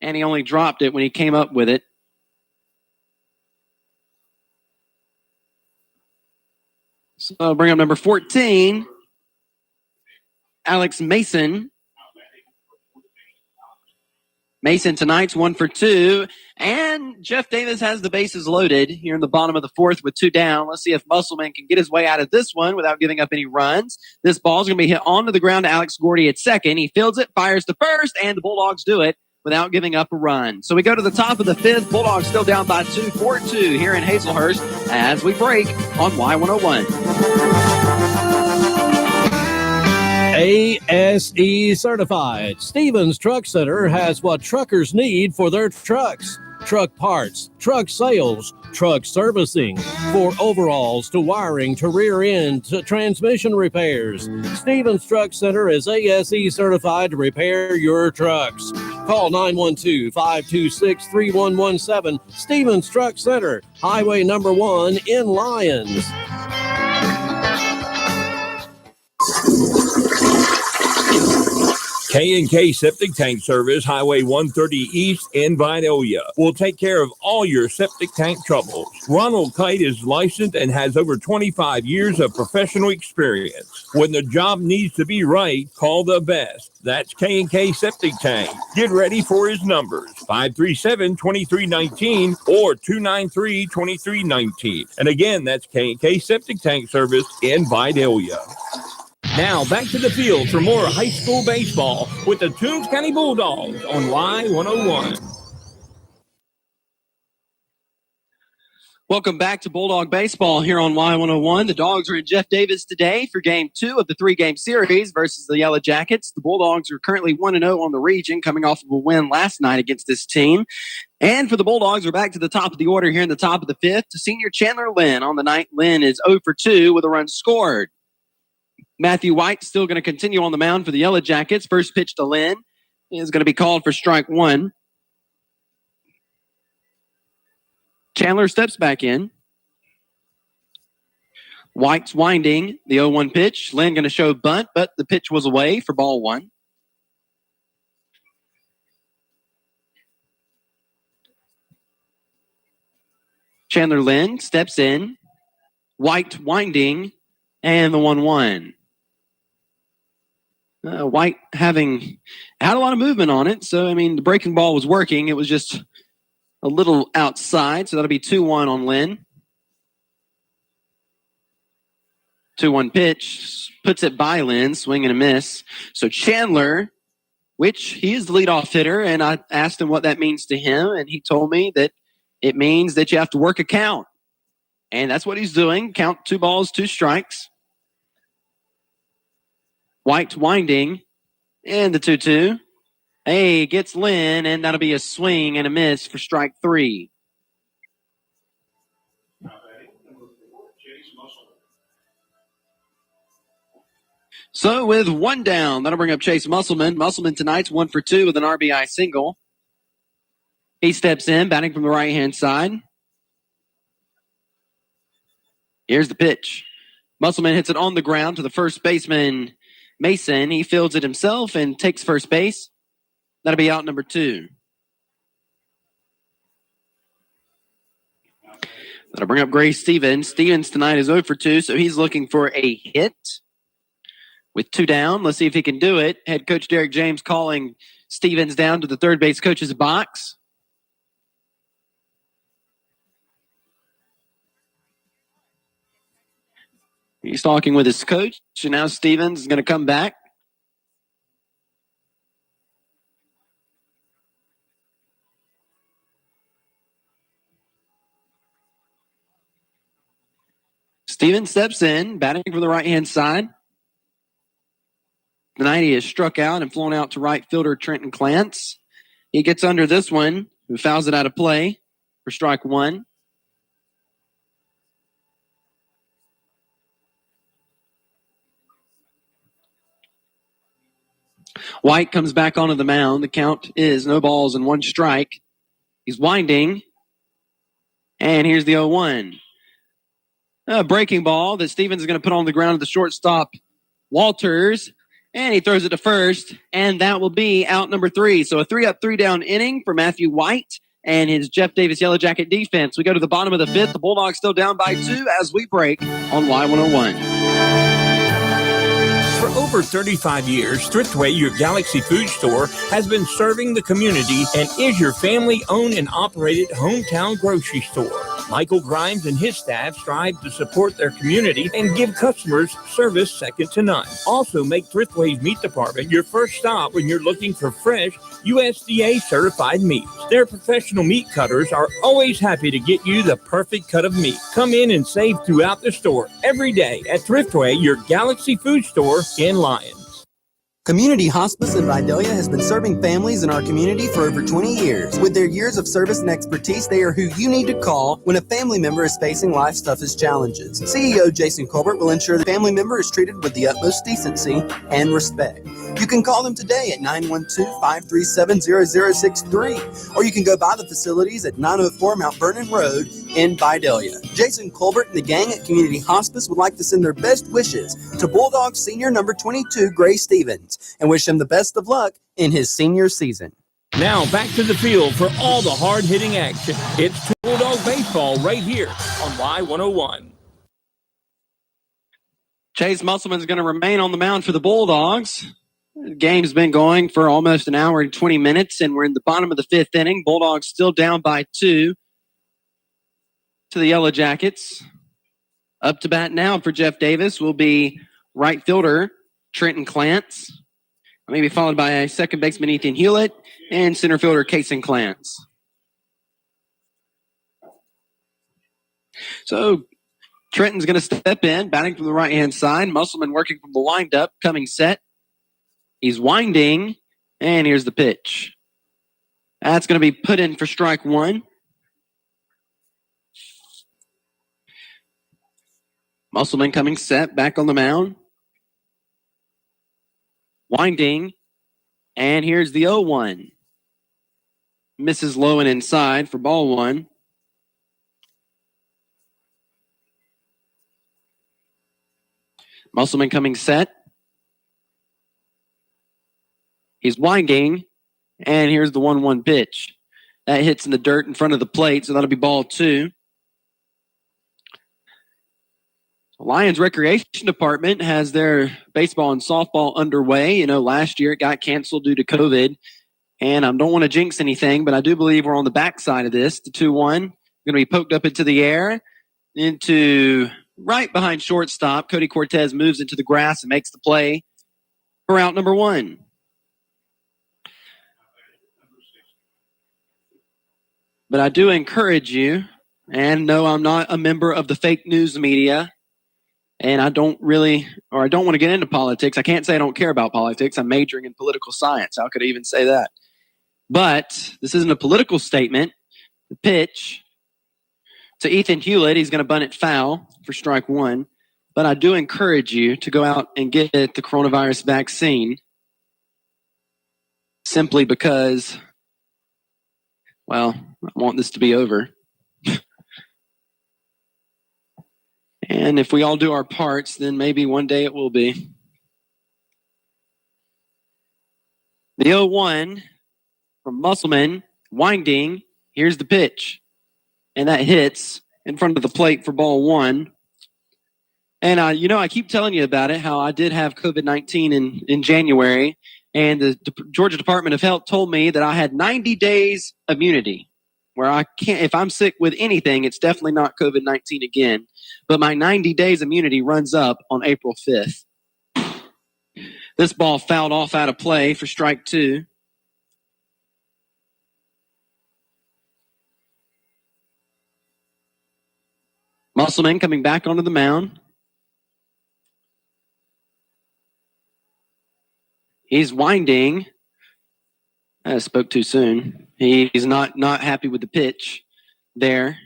And he only dropped it when he came up with it. So I'll bring up number 14, Alex Mason. Mason tonight's 1 for 2. And Jeff Davis has the bases loaded here in the bottom of the fourth with 2 down. Let's see if Musselman can get his way out of this one without giving up any runs. This ball's going to be hit onto the ground to Alex Gordy at second. He fields it, fires to first, and the Bulldogs do it without giving up a run. So we go to the top of the fifth. Bulldogs still down by 2, 4-2 here in Hazelhurst as we break on Y101. ASE certified. Stevens Truck Center has what truckers need for their trucks. Truck parts, truck sales, truck servicing, for overhauls to wiring to rear end to transmission repairs. Stevens Truck Center is ASE certified to repair your trucks. Call 912-526-3117. Stevens Truck Center, Highway number 1 in Lyons. K&K Septic Tank Service, Highway 130 East in Vidalia, will take care of all your septic tank troubles. Ronald Kite is licensed and has over 25 years of professional experience. When the job needs to be right, call the best. That's K&K Septic Tank. Get ready for his numbers, 537-2319 or 293-2319. And again, that's K&K Septic Tank Service in Vidalia. Now back to the field for more high school baseball with the Toombs County Bulldogs on Y101. Welcome back to Bulldog Baseball here on Y101. The Dogs are in Jeff Davis today for Game 2 of the 3-game series versus the Yellow Jackets. The Bulldogs are currently 1-0 on the region, coming off of a win last night against this team. And for the Bulldogs, we're back to the top of the order here in the top of the fifth to senior Chandler Lynn. On the night, Lynn is 0 for 2 with a run scored. Matthew White still going to continue on the mound for the Yellow Jackets. First pitch to Lynn is going to be called for strike 1. Chandler steps back in. White's winding the 0-1 pitch. Lynn going to show bunt, but the pitch was away for ball 1. Chandler Lynn steps in. White winding, and the 1-1. White had a lot of movement on it. So, the breaking ball was working. It was just a little outside. So that'll be 2-1 on Lynn. 2-1 pitch. Puts it by Lynn. Swing and a miss. So Chandler, which he is the leadoff hitter, and I asked him what that means to him, and he told me that it means that you have to work a count. And that's what he's doing. Count 2 balls, 2 strikes. White winding, and the 2-2. Hey, gets Lynn, and that'll be a swing and a miss for strike 3. So with 1 down, that'll bring up Chase Musselman. Musselman tonight's 1 for 2 with an RBI single. He steps in, batting from the right-hand side. Here's the pitch. Musselman hits it on the ground to the first baseman, Mason. He fields it himself and takes first base. That'll be out number 2. That'll bring up Gray Stevens. Stevens tonight is 0 for 2, so he's looking for a hit. With 2 down, let's see if he can do it. Head coach Derek James calling Stevens down to the third base coach's box. He's talking with his coach, and now Stevens is going to come back. Stevens steps in, batting from the right-hand side. Tonight he has struck out and flown out to right fielder Trenton Clance. He gets under this one, who fouls it out of play for strike one. White comes back onto the mound. The count is no balls and one strike. He's winding. And here's the 0-1. A breaking ball that Stevens is going to put on the ground at the shortstop, Walters. And he throws it to first. And that will be out number 3. So a 3-up, 3-down inning for Matthew White and his Jeff Davis Yellow Jacket defense. We go to the bottom of the 5th. The Bulldogs still down by 2 as we break on Y101. For over 35 years, Thriftway, your Galaxy food store, has been serving the community and is your family-owned and operated hometown grocery store. Michael Grimes and his staff strive to support their community and give customers service second to none. Also, make Thriftway's meat department your first stop when you're looking for fresh USDA-certified meats. Their professional meat cutters are always happy to get you the perfect cut of meat. Come in and save throughout the store every day at Thriftway, your Galaxy food store in Lyons. Community Hospice in Vidalia has been serving families in our community for over 20 years. With their years of service and expertise, they are who you need to call when a family member is facing life's toughest challenges. CEO Jason Colbert will ensure the family member is treated with the utmost decency and respect. You can call them today at 912-537-0063, or you can go by the facilities at 904 Mount Vernon Road in Vidalia. Jason Colbert and the gang at Community Hospice would like to send their best wishes to Bulldog Senior number 22, Gray Stevens, and wish him the best of luck in his senior season. Now back to the field for all the hard-hitting action. It's Bulldog Baseball right here on Y101. Chase Musselman's going to remain on the mound for the Bulldogs. The game's been going for almost an hour and 20 minutes, and we're in the bottom of the 5th inning. Bulldogs still down by 2 to the Yellow Jackets. Up to bat now for Jeff Davis will be right fielder Trenton Clance, maybe followed by second baseman Ethan Hewitt and center fielder Kason Clance. So Trenton's going to step in, batting from the right-hand side. Musselman working from the windup, coming set. He's winding, and here's the pitch. That's going to be put in for strike one. Musselman coming set, back on the mound. Winding, and here's the 0-1. Misses low and inside for ball one. Musselman coming set. He's winding, and here's the 1-1 pitch. That hits in the dirt in front of the plate, so that'll be ball 2. Lions Recreation Department has their baseball and softball underway. You know, last year it got canceled due to COVID, and I don't want to jinx anything, but I do believe we're on the backside of this. The 2-1 going to be poked up into the air, into right behind shortstop. Cody Cortez moves into the grass and makes the play for out number 1. But I do encourage you, and no, I'm not a member of the fake news media, and I don't want to get into politics. I can't say I don't care about politics. I'm majoring in political science. How could I even say that? But this isn't a political statement. The pitch to Ethan Hewitt, he's going to bunt it foul for strike 1. But I do encourage you to go out and get the coronavirus vaccine simply because, well, I want this to be over. And if we all do our parts, then maybe one day it will be. The 0-1 from Musselman, winding. Here's the pitch. And that hits in front of the plate for ball 1. And, I keep telling you about it, how I did have COVID-19 in January. And the Georgia Department of Health told me that I had 90 days immunity, where I can't, if I'm sick with anything, it's definitely not COVID-19 again. But my 90 days immunity runs up on April 5th. This ball fouled off out of play for strike 2. Musselman coming back onto the mound. He's winding. I spoke too soon. He's not happy with the pitch there.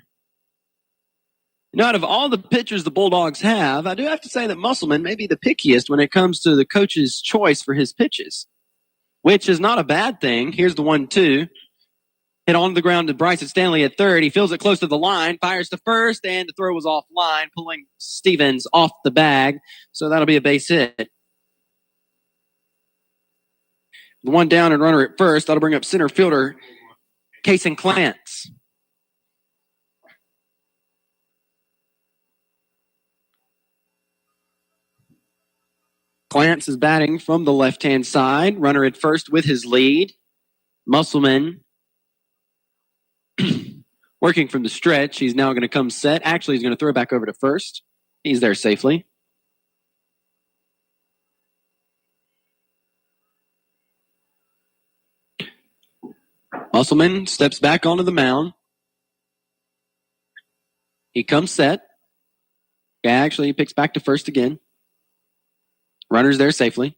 Out of all the pitchers the Bulldogs have, I do have to say that Musselman may be the pickiest when it comes to the coach's choice for his pitches, which is not a bad thing. Here's the 1-2. Hit on the ground to Bryson Stanley at third. He feels it close to the line, fires to first, and the throw was offline, pulling Stevens off the bag. So that'll be a base hit. The one down and runner at first. That'll bring up center fielder Kason Clance. Clance is batting from the left-hand side. Runner at first with his lead. Musselman working from the stretch. He's now going to come set. Actually, he's going to throw back over to first. He's there safely. Musselman steps back onto the mound. He comes set. Yeah, actually, he picks back to first again. Runner's there safely.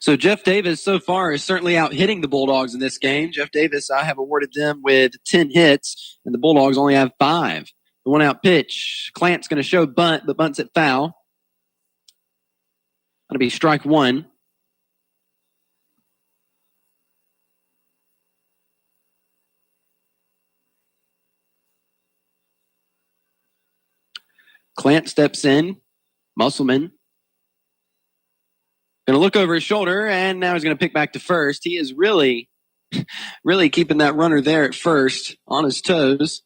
So Jeff Davis so far is certainly out hitting the Bulldogs in this game. Jeff Davis, I have awarded them with 10 hits, and the Bulldogs only have 5. The one out pitch, Clance going to show bunt, but bunts it foul. Going to be strike 1. Clance steps in. Musselman going to look over his shoulder, and now he's going to pick back to first. He is really keeping that runner there at first on his toes.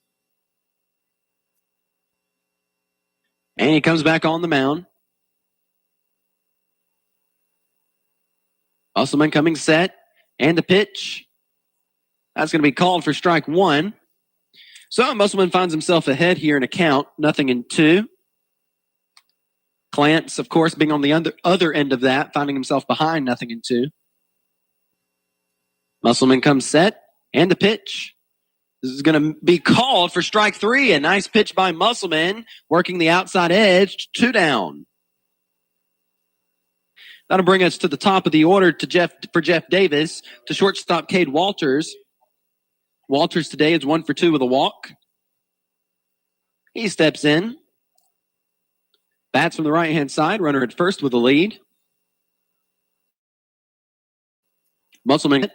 And he comes back on the mound. Musselman coming set, and the pitch. That's going to be called for strike 1. So Musselman finds himself ahead here in a count, 0-2. Clance, of course, being on the other end of that, finding himself behind 0-2. Musselman comes set, and the pitch. This is going to be called for strike 3. A nice pitch by Musselman, working the outside edge, 2 down. That'll bring us to the top of the order for Jeff Davis, to shortstop Cade Walters. Walters today is 1 for 2 with a walk. He steps in. Bats from the right-hand side. Runner at first with a lead. Musselman,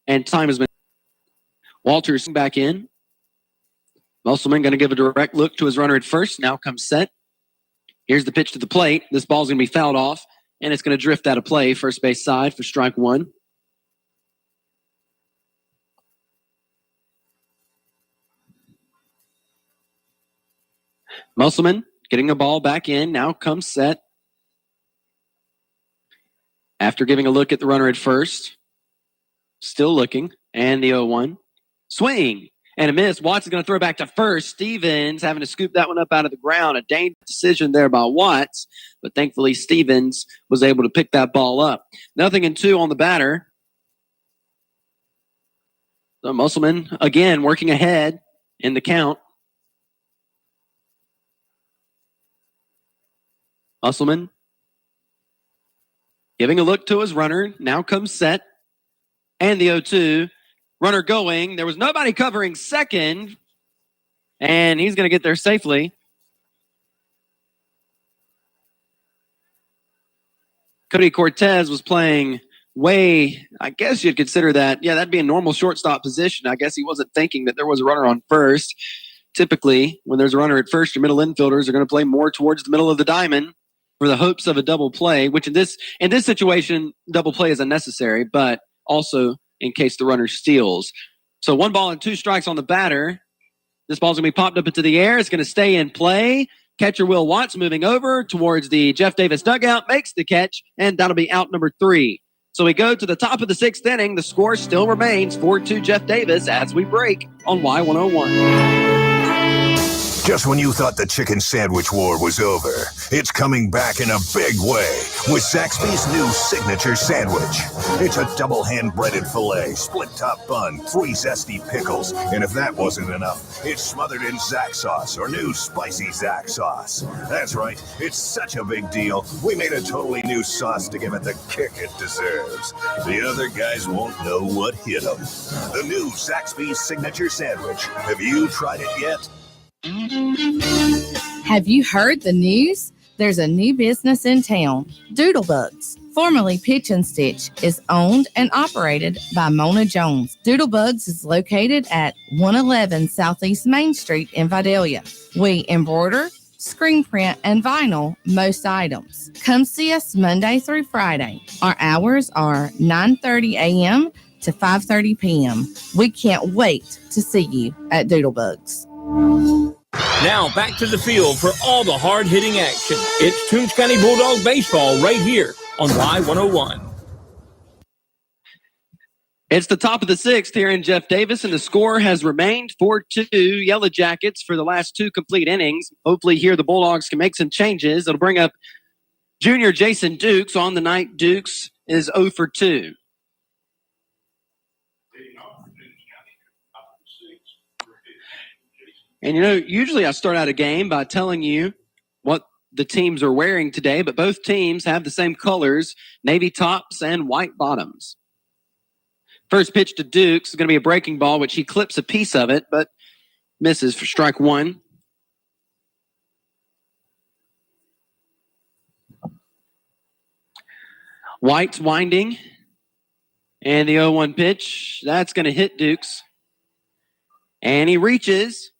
and time has been. Walters back in. Musselman going to give a direct look to his runner at first. Now comes set. Here's the pitch to the plate. This ball's going to be fouled off, and it's going to drift out of play. First base side for strike 1. Musselman getting the ball back in. Now comes set. After giving a look at the runner at first. Still looking. And the 0-1. Swing. And a miss. Watts going to throw back to first. Stevens having to scoop that one up out of the ground. A dangerous decision there by Watts. But thankfully Stevens was able to pick that ball up. 0-2 on the batter. So Musselman again working ahead in the count. Musselman giving a look to his runner. Now comes set. And the 0-2. Runner going. There was nobody covering second. And he's going to get there safely. Cody Cortez was playing way, I guess you'd consider that. Yeah, that'd be a normal shortstop position. I guess he wasn't thinking that there was a runner on first. Typically, when there's a runner at first, your middle infielders are going to play more towards the middle of the diamond for the hopes of a double play, which in this situation, double play is unnecessary, but also in case the runner steals. So 1 ball and 2 strikes on the batter. This ball's going to be popped up into the air. It's going to stay in play. Catcher Will Watts moving over towards the Jeff Davis dugout, makes the catch, and that'll be out number 3. So we go to the top of the 6th inning. The score still remains 4-2 Jeff Davis as we break on Y101. Just when you thought the chicken sandwich war was over, it's coming back in a big way with Zaxby's new signature sandwich. It's a double hand-breaded filet, split-top bun, 3 zesty pickles, and if that wasn't enough, it's smothered in Zax sauce or new spicy Zax sauce. That's right, it's such a big deal, we made a totally new sauce to give it the kick it deserves. The other guys won't know what hit them. The new Zaxby's signature sandwich. Have you tried it yet? Have you heard the news? There's a new business in town. Doodlebugs, formerly Pitch and Stitch, is owned and operated by Mona Jones. Doodlebugs is located at 111 Southeast Main Street in Vidalia. We embroider, screen print, and vinyl most items. Come see us Monday through Friday. Our hours are 9:30 a.m. to 5:30 p.m. We can't wait to see you at Doodlebugs. Now back to the field for all the hard-hitting action. It's Toombs County Bulldog baseball right here on Y101. It's the top of the 6th here in Jeff Davis, and the score has remained 4-2 Yellow Jackets for the last 2 complete innings. Hopefully here the Bulldogs can make some changes. It'll bring up junior Jason Dukes. On the night, Dukes is 0 for 2. And, usually I start out a game by telling you what the teams are wearing today, but both teams have the same colors, navy tops and white bottoms. First pitch to Dukes is going to be a breaking ball, which he clips a piece of it, but misses for strike 1. White's winding, and the 0-1 pitch, that's going to hit Dukes. And he reaches.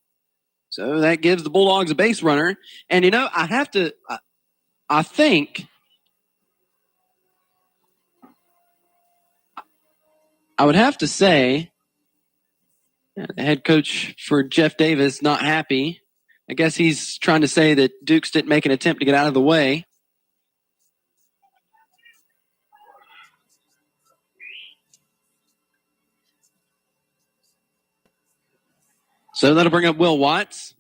So that gives the Bulldogs a base runner. And, I think I would have to say the head coach for Jeff Davis not happy. I guess he's trying to say that Dukes didn't make an attempt to get out of the way. So that'll bring up Will Watts.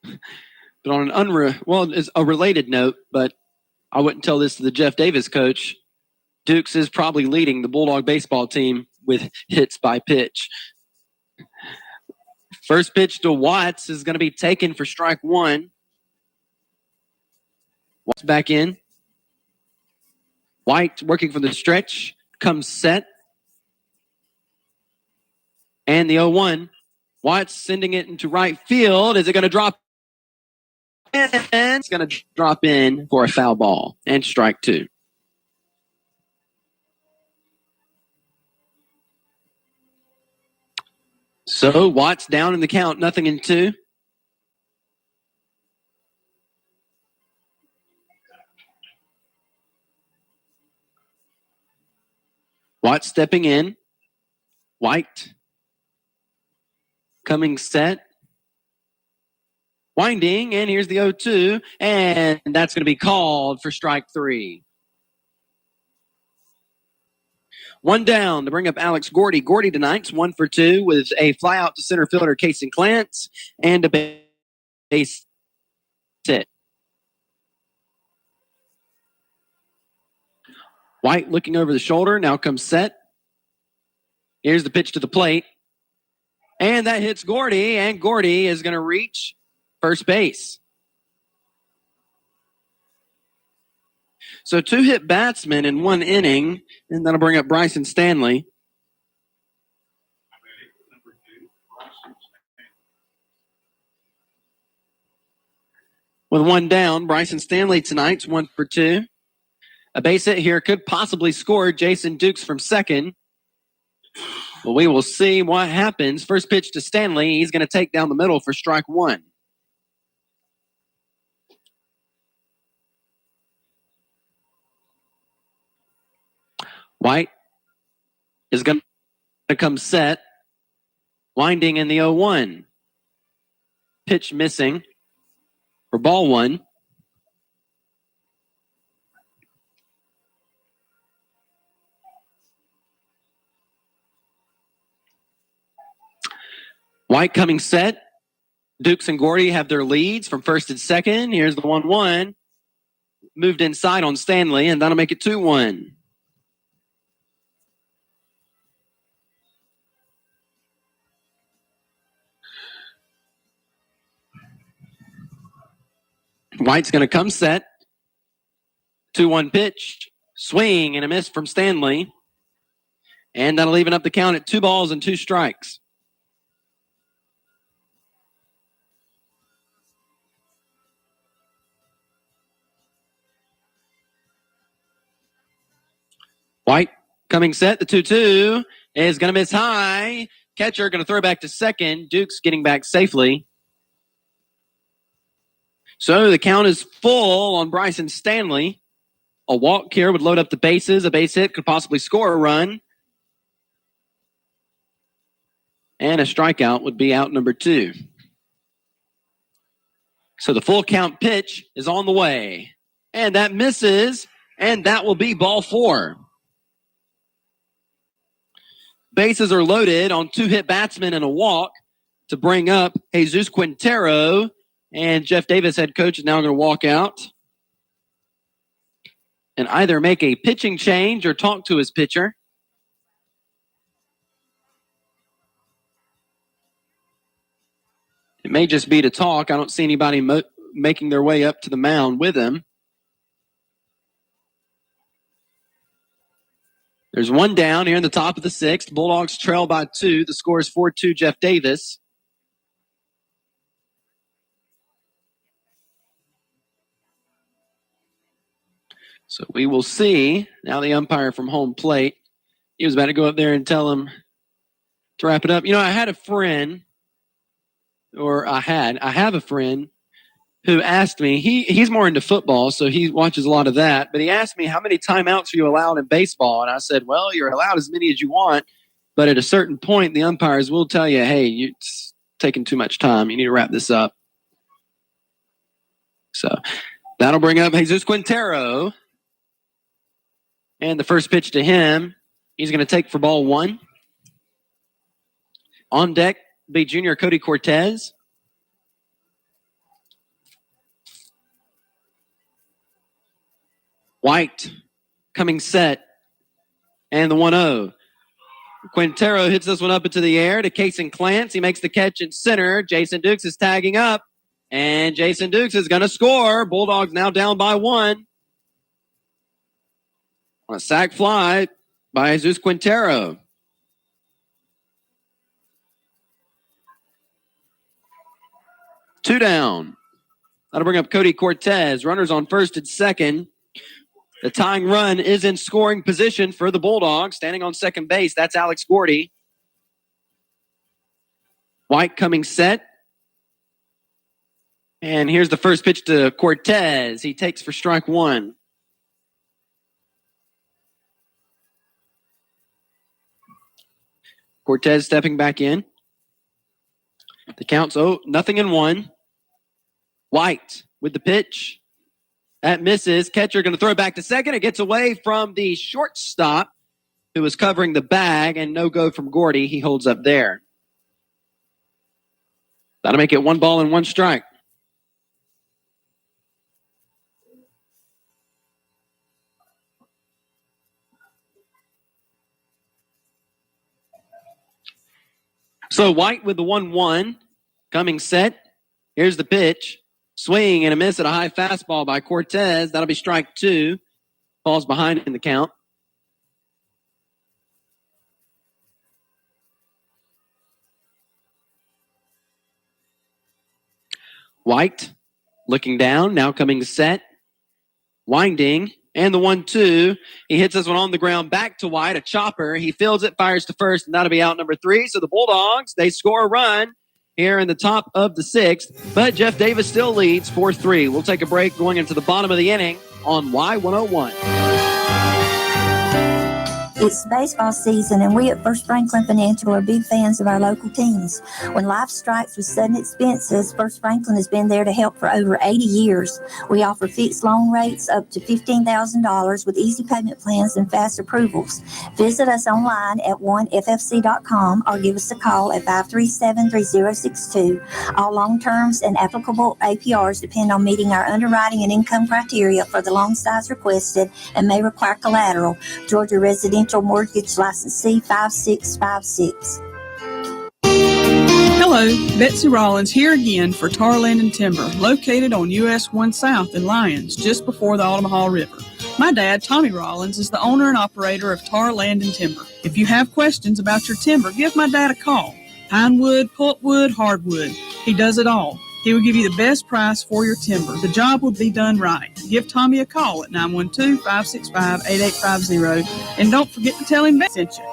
But on an it's a related note, but I wouldn't tell this to the Jeff Davis coach. Dukes is probably leading the Bulldog baseball team with hits by pitch. First pitch to Watts is going to be taken for strike 1. Watts back in. White working for the stretch. Comes set. And the 0-1. Watts sending it into right field. Is it going to drop in? It's going to drop in for a foul ball and strike 2. So Watts down in the count, 0-2. Watts stepping in. White coming set. Winding, and here's the 0-2, and that's going to be called for strike 3. 1 down to bring up Alex Gordy. Gordy tonight's 1 for 2 with a fly out to center fielder Casey Clance and a base hit. White looking over the shoulder, now comes set. Here's the pitch to the plate. And that hits Gordy, and Gordy is going to reach first base. So 2 hit batsmen in 1 inning, and that'll bring up Bryson Stanley. With 1 down, Bryson Stanley tonight's 1 for 2. A base hit here could possibly score Jason Dukes from second. Well, we will see what happens. First pitch to Stanley. He's going to take down the middle for strike 1. White is going to come set. Winding in the 0-1. Pitch missing for ball 1. White coming set. Dukes and Gordy have their leads from first and second. Here's the 1-1. Moved inside on Stanley, and that'll make it 2-1. White's going to come set. 2-1 pitch. Swing and a miss from Stanley. And that'll even up the count at 2 balls and 2 strikes. White coming set. The 2-2 is going to miss high. Catcher going to throw back to second. Dukes getting back safely. So the count is full on Bryson Stanley. A walk here would load up the bases. A base hit could possibly score a run. And a strikeout would be out number 2. So the full count pitch is on the way. And that misses. And that will be ball 4. Bases are loaded on 2 hit batsmen and a walk to bring up Jesus Quintero. And Jeff Davis, head coach, is now going to walk out and either make a pitching change or talk to his pitcher. It may just be to talk. I don't see anybody making their way up to the mound with him. There's one down here in the top of the 6th. Bulldogs trail by 2. The score is 4-2 Jeff Davis. So we will see. Now the umpire from home plate. He was about to go up there and tell him to wrap it up. You know, I have a friend who asked me, he's more into football, so he watches a lot of that, but he asked me, how many timeouts are you allowed in baseball? And I said, well, you're allowed as many as you want, but at a certain point, the umpires will tell you, hey, it's taking too much time. You need to wrap this up. So that'll bring up Jesus Quintero. And the first pitch to him, he's going to take for ball 1. On deck, be junior Cody Cortez. White coming set. And the 1-0. Quintero hits this one up into the air to Cason Clance. He makes the catch in center. Jason Dukes is tagging up. And Jason Dukes is going to score. Bulldogs now down by 1. On a sac fly by Jesus Quintero. Two down. That'll bring up Cody Cortez. Runners on first and second. The tying run is in scoring position for the Bulldogs. Standing on second base, that's Alex Gordy. White coming set. And here's the first pitch to Cortez. He takes for strike 1. Cortez stepping back in. The count's 0-1. White with the pitch. That misses. Catcher going to throw it back to second. It gets away from the shortstop who was covering the bag, and no go from Gordy. He holds up there. That'll make it 1 ball and 1 strike. So White with the 1-1 coming set. Here's the pitch. Swing and a miss at a high fastball by Cortez. That'll be strike 2. Falls behind in the count. White looking down, now coming set. Winding. And the 1-2. He hits this one on the ground back to White. A chopper. He fields it, fires to first, and that'll be out number 3. So the Bulldogs, they score a run here in the top of the 6th. But Jeff Davis still leads 4-3. We'll take a break going into the bottom of the inning on Y101. It's baseball season, and we at First Franklin Financial are big fans of our local teams. When life strikes with sudden expenses, First Franklin has been there to help for over 80 years. We offer fixed loan rates up to $15,000 with easy payment plans and fast approvals. Visit us online at oneffc.com or give us a call at 537-3062. All loan terms and applicable APRs depend on meeting our underwriting and income criteria for the loan size requested and may require collateral. Georgia Residential Mortgage Licensee 5656. Hello, Betsy Rollins here again for Tar Land and Timber, located on US 1 South in Lyons, just before the Omaha River. My dad, Tommy Rollins, is the owner and operator of Tar Land and Timber. If you have questions about your timber, give my dad a call. Pine wood, pulpwood, hardwood. He does it all. He will give you the best price for your timber. The job will be done right. Give Tommy a call at 912-565-8850. And don't forget to tell him I sent you.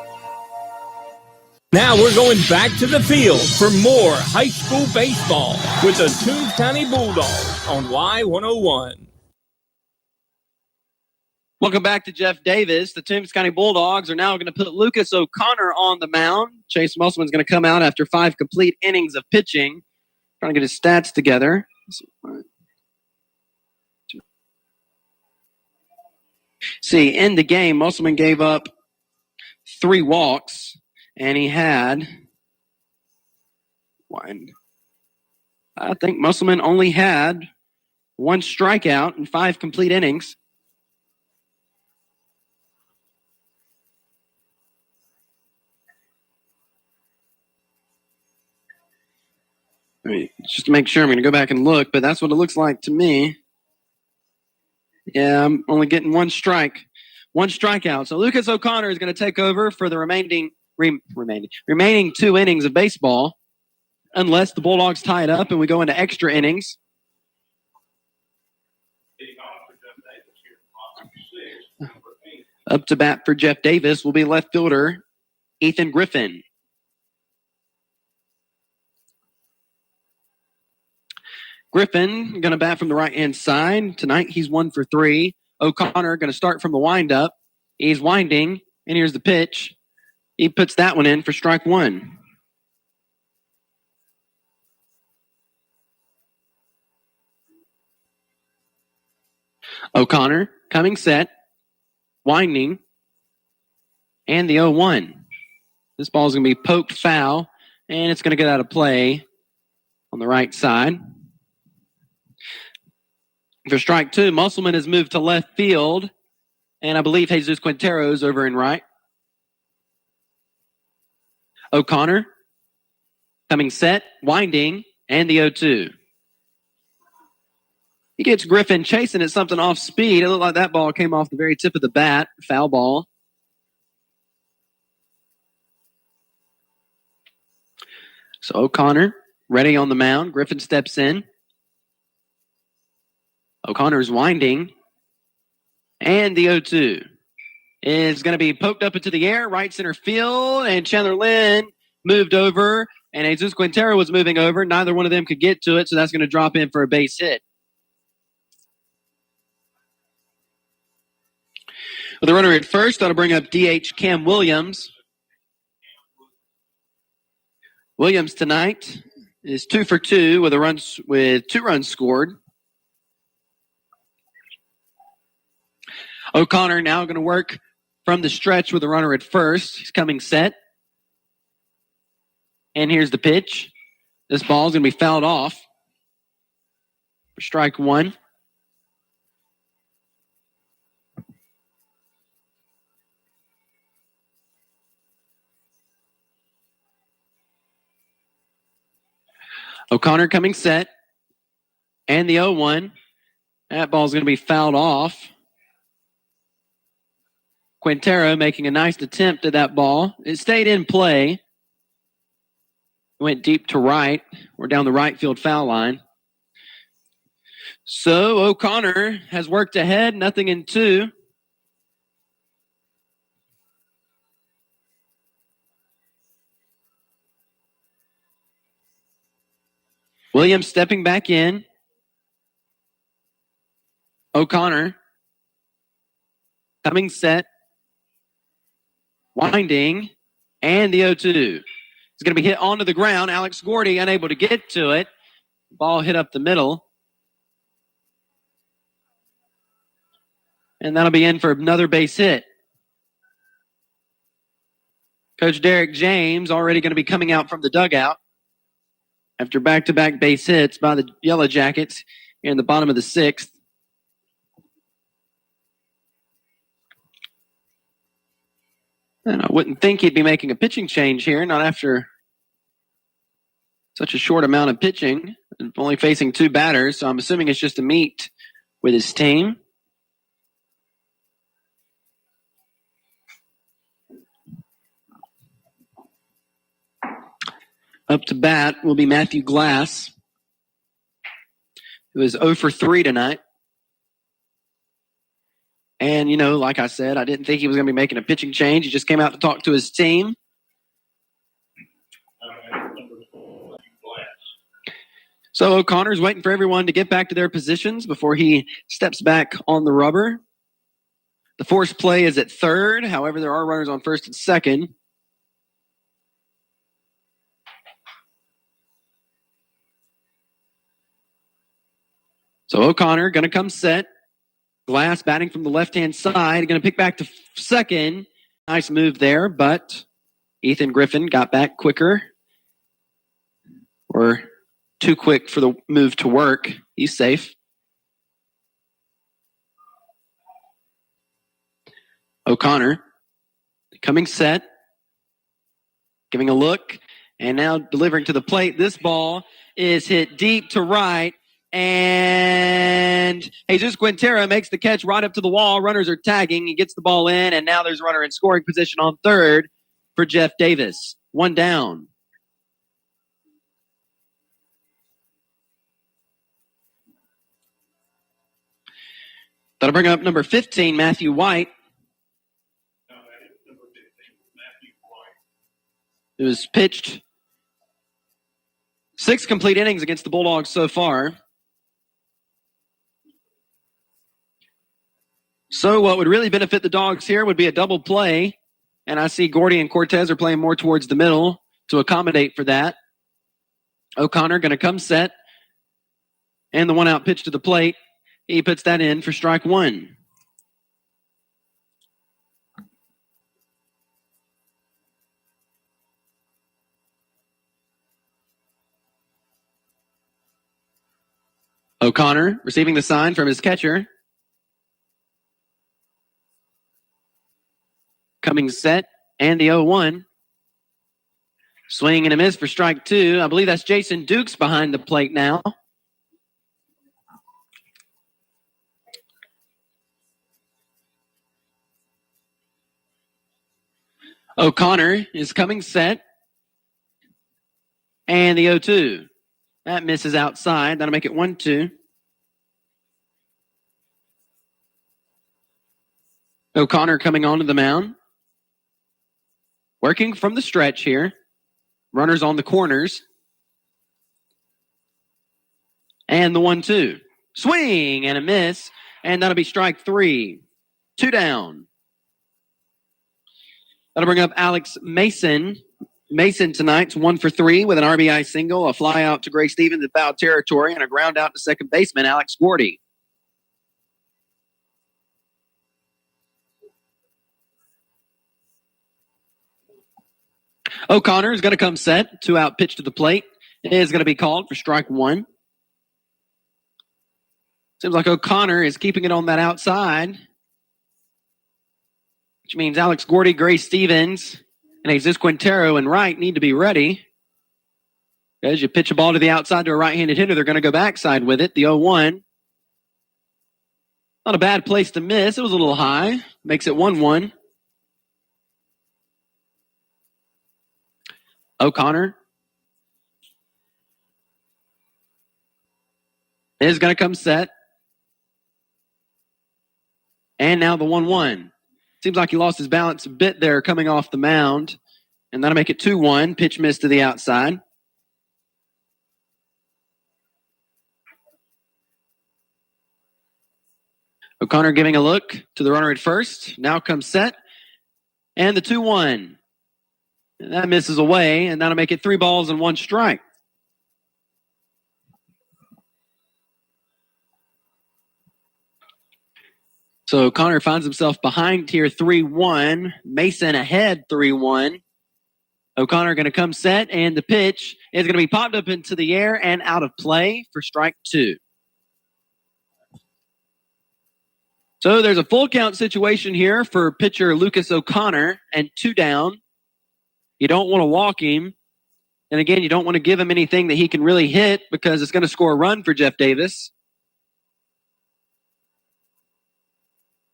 Now we're going back to the field for more high school baseball with the Toombs County Bulldogs on Y101. Welcome back to Jeff Davis. The Toombs County Bulldogs are now going to put Lucas O'Connor on the mound. Chase Musselman's going to come out after 5 complete innings of pitching. Trying to get his stats together. See, in the game, Musselman gave up 3 walks, and he had 1. I think Musselman only had 1 strikeout in 5 complete innings. Just to make sure, I'm going to go back and look, but that's what it looks like to me. Yeah, I'm only getting 1 strikeout. So Lucas O'Connor is going to take over for the remaining 2 innings of baseball, unless the Bulldogs tie it up and we go into extra innings. Up to bat for Jeff Davis will be left fielder Ethan Griffin. Griffin going to bat from the right-hand side. Tonight he's 1 for 3. O'Connor going to start from the windup. He's winding, and here's the pitch. He puts that one in for strike 1. O'Connor coming set, winding, and the 0-1. This ball is going to be poked foul, and it's going to get out of play on the right side. For strike 2, Musselman has moved to left field, and I believe Jesus Quintero's over in right. O'Connor coming set, winding, and the 0-2. He gets Griffin chasing at something off speed. It looked like that ball came off the very tip of the bat. Foul ball. So O'Connor ready on the mound. Griffin steps in. O'Connor's winding. And the 0-2 is going to be poked up into the air, right center field. And Chandler Lynn moved over. And Jesus Quintero was moving over. Neither one of them could get to it, so that's going to drop in for a base hit. With the runner at first, that'll bring up DH Cam Williams. Williams tonight is 2 for 2 with 2 runs scored. O'Connor now going to work from the stretch with the runner at first. He's coming set. And here's the pitch. This ball is going to be fouled off for strike 1. O'Connor coming set. And the 0-1. That ball is going to be fouled off. Quintero making a nice attempt at that ball. It stayed in play. Went deep to right. We're down the right field foul line. So O'Connor has worked ahead, nothing in 2. Williams stepping back in. O'Connor coming set. Winding. And the 0-2. It's going to be hit onto the ground. Alex Gordy unable to get to it. Ball hit up the middle. And that'll be in for another base hit. Coach Derek James already going to be coming out from the dugout after back-to-back base hits by the Yellow Jackets in the bottom of the 6th. And I wouldn't think he'd be making a pitching change here, not after such a short amount of pitching, only facing 2 batters, so I'm assuming it's just a meet with his team. Up to bat will be Matthew Glass, who is 0 for 3 tonight. And, like I said, I didn't think he was going to be making a pitching change. He just came out to talk to his team. So O'Connor's waiting for everyone to get back to their positions before he steps back on the rubber. The force play is at third. However, there are runners on first and second. So O'Connor going to come set. Glass batting from the left-hand side. Going to pick back to second. Nice move there, but Ethan Griffin got back quicker. Or too quick for the move to work. He's safe. O'Connor coming set. Giving a look. And now delivering to the plate. This ball is hit deep to right. And Jesus Quintero makes the catch right up to the wall. Runners are tagging. He gets the ball in, and now there's a runner in scoring position on third for Jeff Davis. 1 down. That'll bring up number 15, Matthew White. It was pitched 6 complete innings against the Bulldogs so far. So what would really benefit the Dogs here would be a double play. And I see Gordy and Cortez are playing more towards the middle to accommodate for that. O'Connor going to come set. And the 1-out pitch to the plate. He puts that in for strike 1. O'Connor receiving the sign from his catcher. Coming set, and the 0-1. Swing and a miss for strike 2. I believe that's Jason Dukes behind the plate now. O'Connor is coming set. And the 0-2. That misses outside. That'll make it 1-2. O'Connor coming onto the mound. Working from the stretch here. Runners on the corners. And the 1-2. Swing and a miss. And that'll be strike 3. 2 down. That'll bring up Alex Mason. Mason tonight's 1 for 3 with an RBI single, a fly out to Gray Stevens in foul territory, and a ground out to second baseman Alex Gordy. O'Connor is going to come set. 2-out pitch to the plate. It is going to be called for strike 1. Seems like O'Connor is keeping it on that outside, which means Alex Gordy, Gray Stevens, and Jesus Quintero and Wright need to be ready. As you pitch a ball to the outside to a right-handed hitter, they're going to go backside with it. The 0-1. Not a bad place to miss. It was a little high. Makes it 1-1. O'Connor is going to come set. And now the 1-1. Seems like he lost his balance a bit there coming off the mound. And that'll make it 2-1. Pitch miss to the outside. O'Connor giving a look to the runner at first. Now comes set. And the 2-1. And that misses away, and that'll make it 3 balls and 1 strike. So O'Connor finds himself behind here 3-1. Mason ahead 3-1. O'Connor going to come set, and the pitch is going to be popped up into the air and out of play for strike 2. So there's a full count situation here for pitcher Lucas O'Connor, and 2 down. You don't want to walk him. And again, you don't want to give him anything that he can really hit because it's going to score a run for Jeff Davis.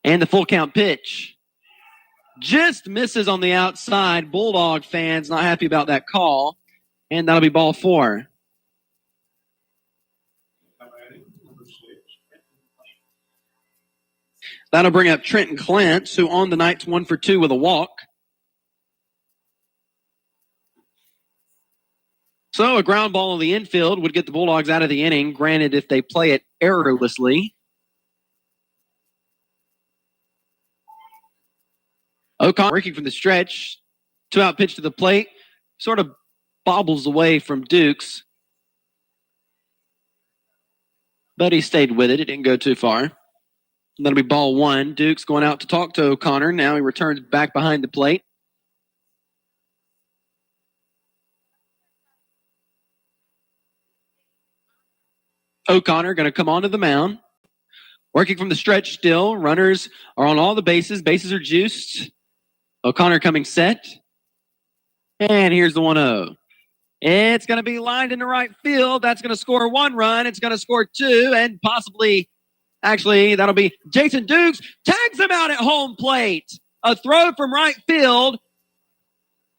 And the full count pitch just misses on the outside. Bulldog fans not happy about that call. And that'll be ball 4. That'll bring up Trenton Clance, who on the night's 1 for 2 with a walk. So a ground ball in the infield would get the Bulldogs out of the inning, granted if they play it errorlessly. O'Connor working from the stretch. 2-out pitch to the plate. Sort of bobbles away from Dukes. But he stayed with it. It didn't go too far. That'll be ball 1. Dukes going out to talk to O'Connor. Now he returns back behind the plate. O'Connor going to come onto the mound. Working from the stretch still. Runners are on all the bases. Bases are juiced. O'Connor coming set. And here's the 1-0. It's going to be lined into right field. That's going to score 1 run. It's going to score 2 and possibly, actually, that'll be Jason Dukes. Tags him out at home plate. A throw from right field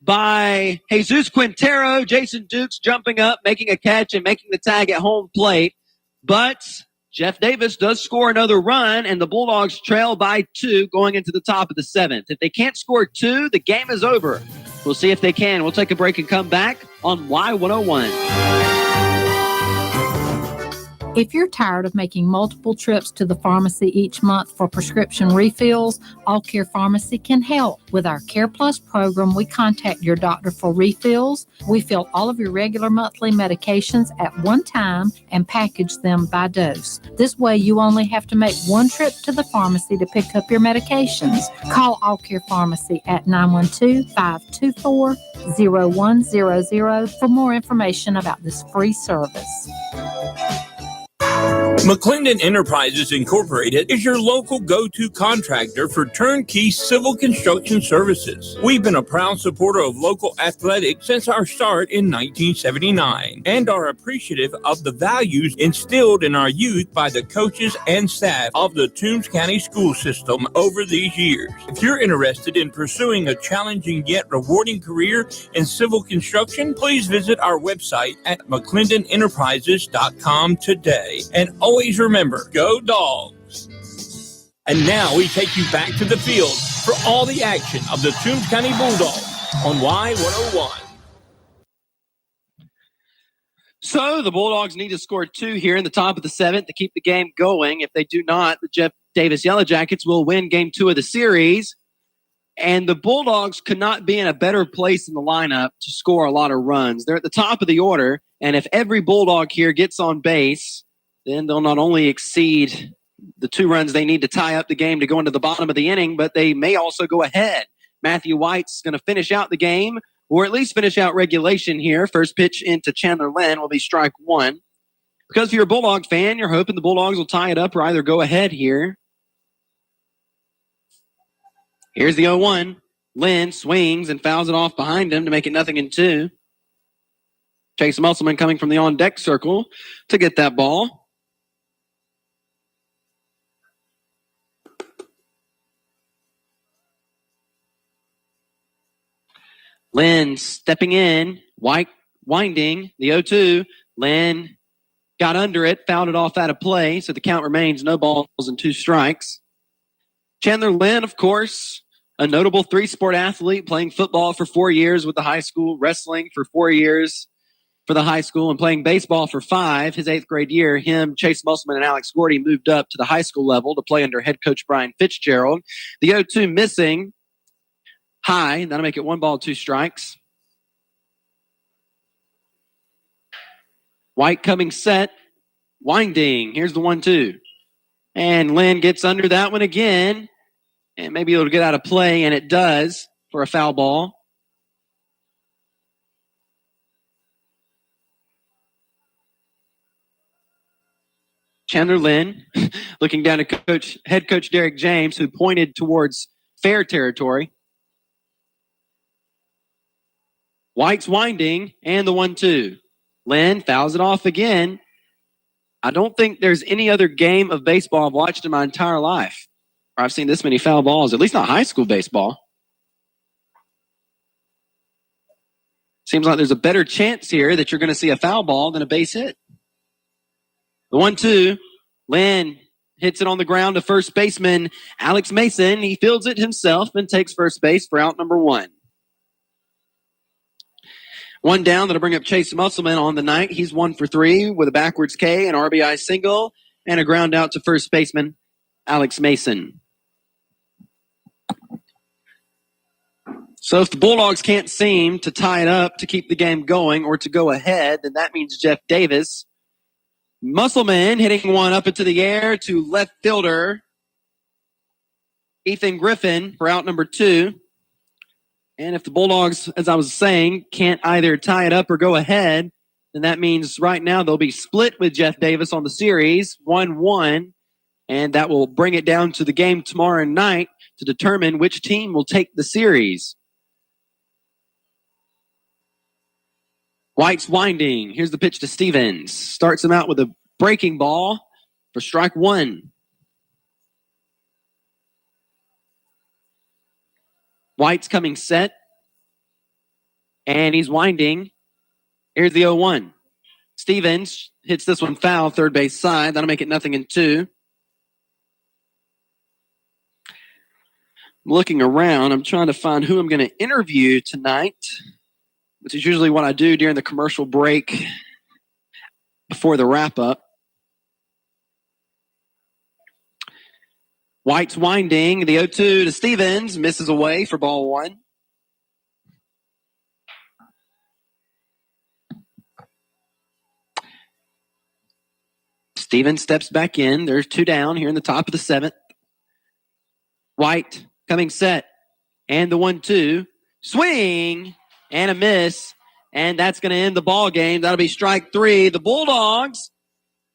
by Jesus Quintero. Jason Dukes jumping up, making a catch and making the tag at home plate. But Jeff Davis does score another run, and the Bulldogs trail by 2 going into the top of the 7th. If they can't score 2, the game is over. We'll see if they can. We'll take a break and come back on Y101. If you're tired of making multiple trips to the pharmacy each month for prescription refills, All Care Pharmacy can help. With our Care Plus program, we contact your doctor for refills. We fill all of your regular monthly medications at one time and package them by dose. This way, you only have to make 1 trip to the pharmacy to pick up your medications. Call All Care Pharmacy at 912-524-0100 for more information about this free service. McClendon Enterprises Incorporated is your local go-to contractor for turnkey civil construction services. We've been a proud supporter of local athletics since our start in 1979 and are appreciative of the values instilled in our youth by the coaches and staff of the Toombs County school system over these years. If you're interested in pursuing a challenging yet rewarding career in civil construction, please visit our website at McClendonEnterprises.com today. And always remember, go Dogs. And now we take you back to the field for all the action of the Toombs County Bulldogs on Y101. So the Bulldogs need to score 2 here in the top of the 7th to keep the game going. If they do not, the Jeff Davis Yellow Jackets will win game 2 of the series. And the Bulldogs could not be in a better place in the lineup to score a lot of runs. They're at the top of the order, and if every Bulldog here gets on base, then they'll not only exceed the 2 runs they need to tie up the game to go into the bottom of the inning, but they may also go ahead. Matthew White's going to finish out the game, or at least finish out regulation here. First pitch into Chandler Lynn will be strike 1. Because if you're a Bulldog fan, you're hoping the Bulldogs will tie it up or either go ahead here. Here's the 0-1. Lynn swings and fouls it off behind him to make it 0-2. Chase Musselman coming from the on-deck circle to get that ball. Lynn stepping in, White winding, the 0-2. Lynn got under it, fouled it off out of play, so the count remains no balls and 2 strikes. Chandler Lynn, of course, a notable 3-sport athlete, playing football for 4 years with the high school, wrestling for 4 years for the high school, and playing baseball for 5. His 8th grade year, him, Chase Musselman, and Alex Gordy moved up to the high school level to play under head coach Brian Fitzgerald. The 0-2 missing. high. That'll make it 1 ball, 2 strikes. White coming set. Winding. Here's the 1-2. And Lynn gets under that one again. And maybe it'll get out of play, and it does for a foul ball. Chandler Lynn looking down at head coach Derek James, who pointed towards fair territory. White's winding, and the 1-2. Lynn fouls it off again. I don't think there's any other game of baseball I've watched in my entire life where I've seen this many foul balls, at least not high school baseball. Seems like there's a better chance here that you're going to see a foul ball than a base hit. The 1-2, Lynn hits it on the ground to first baseman Alex Mason. He fields it himself and takes first base for out number 1. 1 down. That'll bring up Chase Musselman on the night. He's 1 for 3 with a backwards K, an RBI single, and a ground out to first baseman Alex Mason. So if the Bulldogs can't seem to tie it up to keep the game going or to go ahead, then that means Jeff Davis. Musselman hitting one up into the air to left fielder Ethan Griffin for out number 2. And if the Bulldogs, as I was saying, can't either tie it up or go ahead, then that means right now they'll be split with Jeff Davis on the series, 1-1, and that will bring it down to the game tomorrow night to determine which team will take the series. White's winding. Here's the pitch to Stevens. Starts him out with a breaking ball for strike 1. White's coming set. And he's winding. Here's the 0-1. Stevens hits this one foul, third base side. That'll make it 0-2. I'm looking around. I'm trying to find who I'm going to interview tonight, which is usually what I do during the commercial break before the wrap-up. White's winding. The 0-2 to Stevens. Misses away for ball 1. Stevens steps back in. There's 2 down here in the top of the 7th. White coming set. And the 1-2. Swing. And a miss. And that's going to end the ball game. That'll be strike 3. The Bulldogs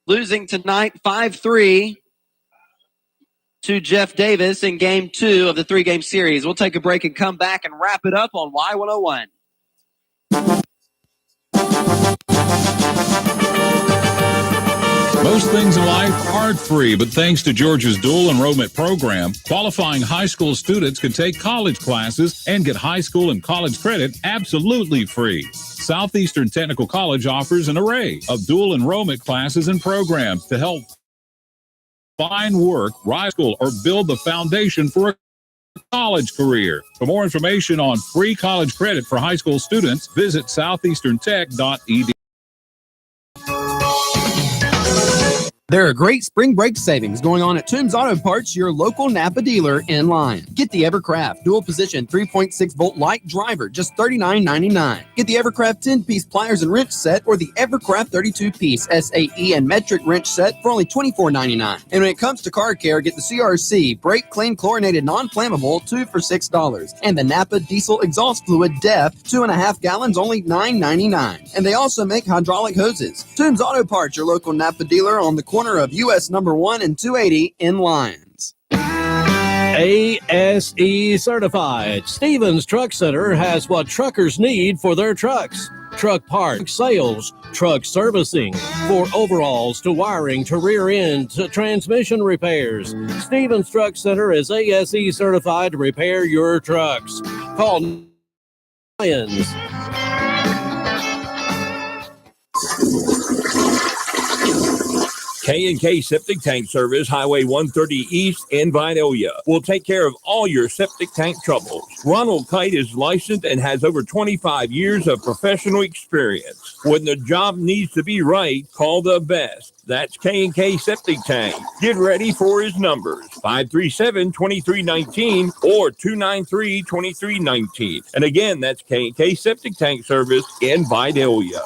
losing tonight 5-3 to Jeff Davis in game 2 of the 3-game series. We'll take a break and come back and wrap it up on Y101. Most things in life aren't free, but thanks to Georgia's dual enrollment program, qualifying high school students can take college classes and get high school and college credit absolutely free. Southeastern Technical College offers an array of dual enrollment classes and programs to help find work, rise school, or build the foundation for a college career. For more information on free college credit for high school students, visit southeasterntech.edu. There are great spring break savings going on at Toombs Auto Parts, your local Napa dealer in Lyon. Get the Evercraft dual position 3.6 volt light driver, just $39.99. Get the Evercraft 10-piece pliers and wrench set or the Evercraft 32-piece SAE and metric wrench set for only $24.99. And when it comes to car care, get the CRC brake clean chlorinated non-flammable 2 for $6. And the Napa diesel exhaust fluid DEF 2.5 gallons, only $9.99. And they also make hydraulic hoses. Toombs Auto Parts, your local Napa dealer on the corner of US number 1 and 280 in Lyons. ASE certified. Stevens Truck Center has what truckers need for their trucks. Truck parts, sales, truck servicing, for overhauls to wiring to rear end to transmission repairs. Stevens Truck Center is ASE certified to repair your trucks. Call Lyons. K&K Septic Tank Service, Highway 130 East in Vidalia, will take care of all your septic tank troubles. Ronald Kite is licensed and has over 25 years of professional experience. When the job needs to be right, call the best. That's K&K Septic Tank. Get ready for his numbers, 537-2319 or 293-2319. And again, that's K&K Septic Tank Service in Vidalia.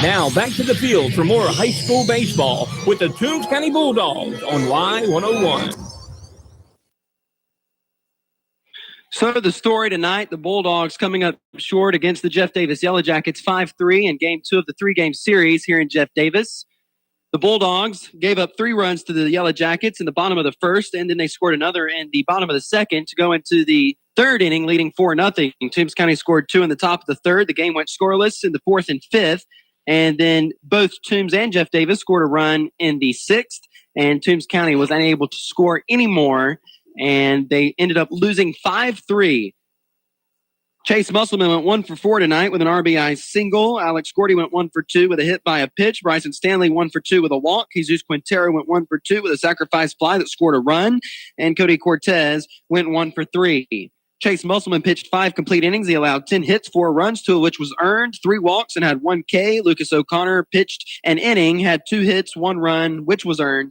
Now back to the field for more high school baseball with the Toombs County Bulldogs on Y101. So the story tonight, the Bulldogs coming up short against the Jeff Davis Yellow Jackets 5-3 in game 2 of the 3-game series here in Jeff Davis. The Bulldogs gave up 3 runs to the Yellow Jackets in the bottom of the first, and then they scored another in the bottom of the second to go into the third inning, leading 4-0. Toombs County scored 2 in the top of the third. The game went scoreless in the fourth and fifth, and then both Toombs and Jeff Davis scored a run in the sixth, and Toombs County was unable to score anymore, and they ended up losing 5-3. Chase Musselman went 1 for 4 tonight with an RBI single. Alex Gordy went 1 for 2 with a hit by a pitch. Bryson Stanley 1 for 2 with a walk. Jesus Quintero went 1 for 2 with a sacrifice fly that scored a run. And Cody Cortez went 1 for 3. Chase Musselman pitched 5 complete innings. He allowed 10 hits, 4 runs, 2 of which was earned, 3 walks, and had 1 K. Lucas O'Connor pitched an inning, had 2 hits, 1 run, which was earned,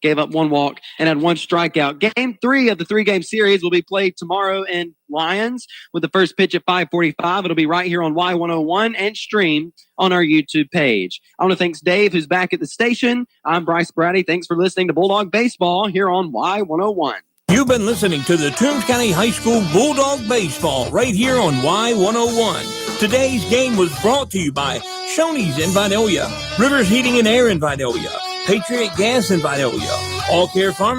gave up 1 walk, and had 1 strikeout. Game 3 of the 3-game series will be played tomorrow in Lyons with the first pitch at 5:45. It'll be right here on Y101 and stream on our YouTube page. I want to thank Dave, who's back at the station. I'm Bryce Brady. Thanks for listening to Bulldog Baseball here on Y101. You've been listening to the Toombs County High School Bulldog Baseball right here on Y101. Today's game was brought to you by Shoney's in Vidalia, Rivers Heating and Air in Vidalia, Patriot Gas in Vidalia, All Care Pharmacy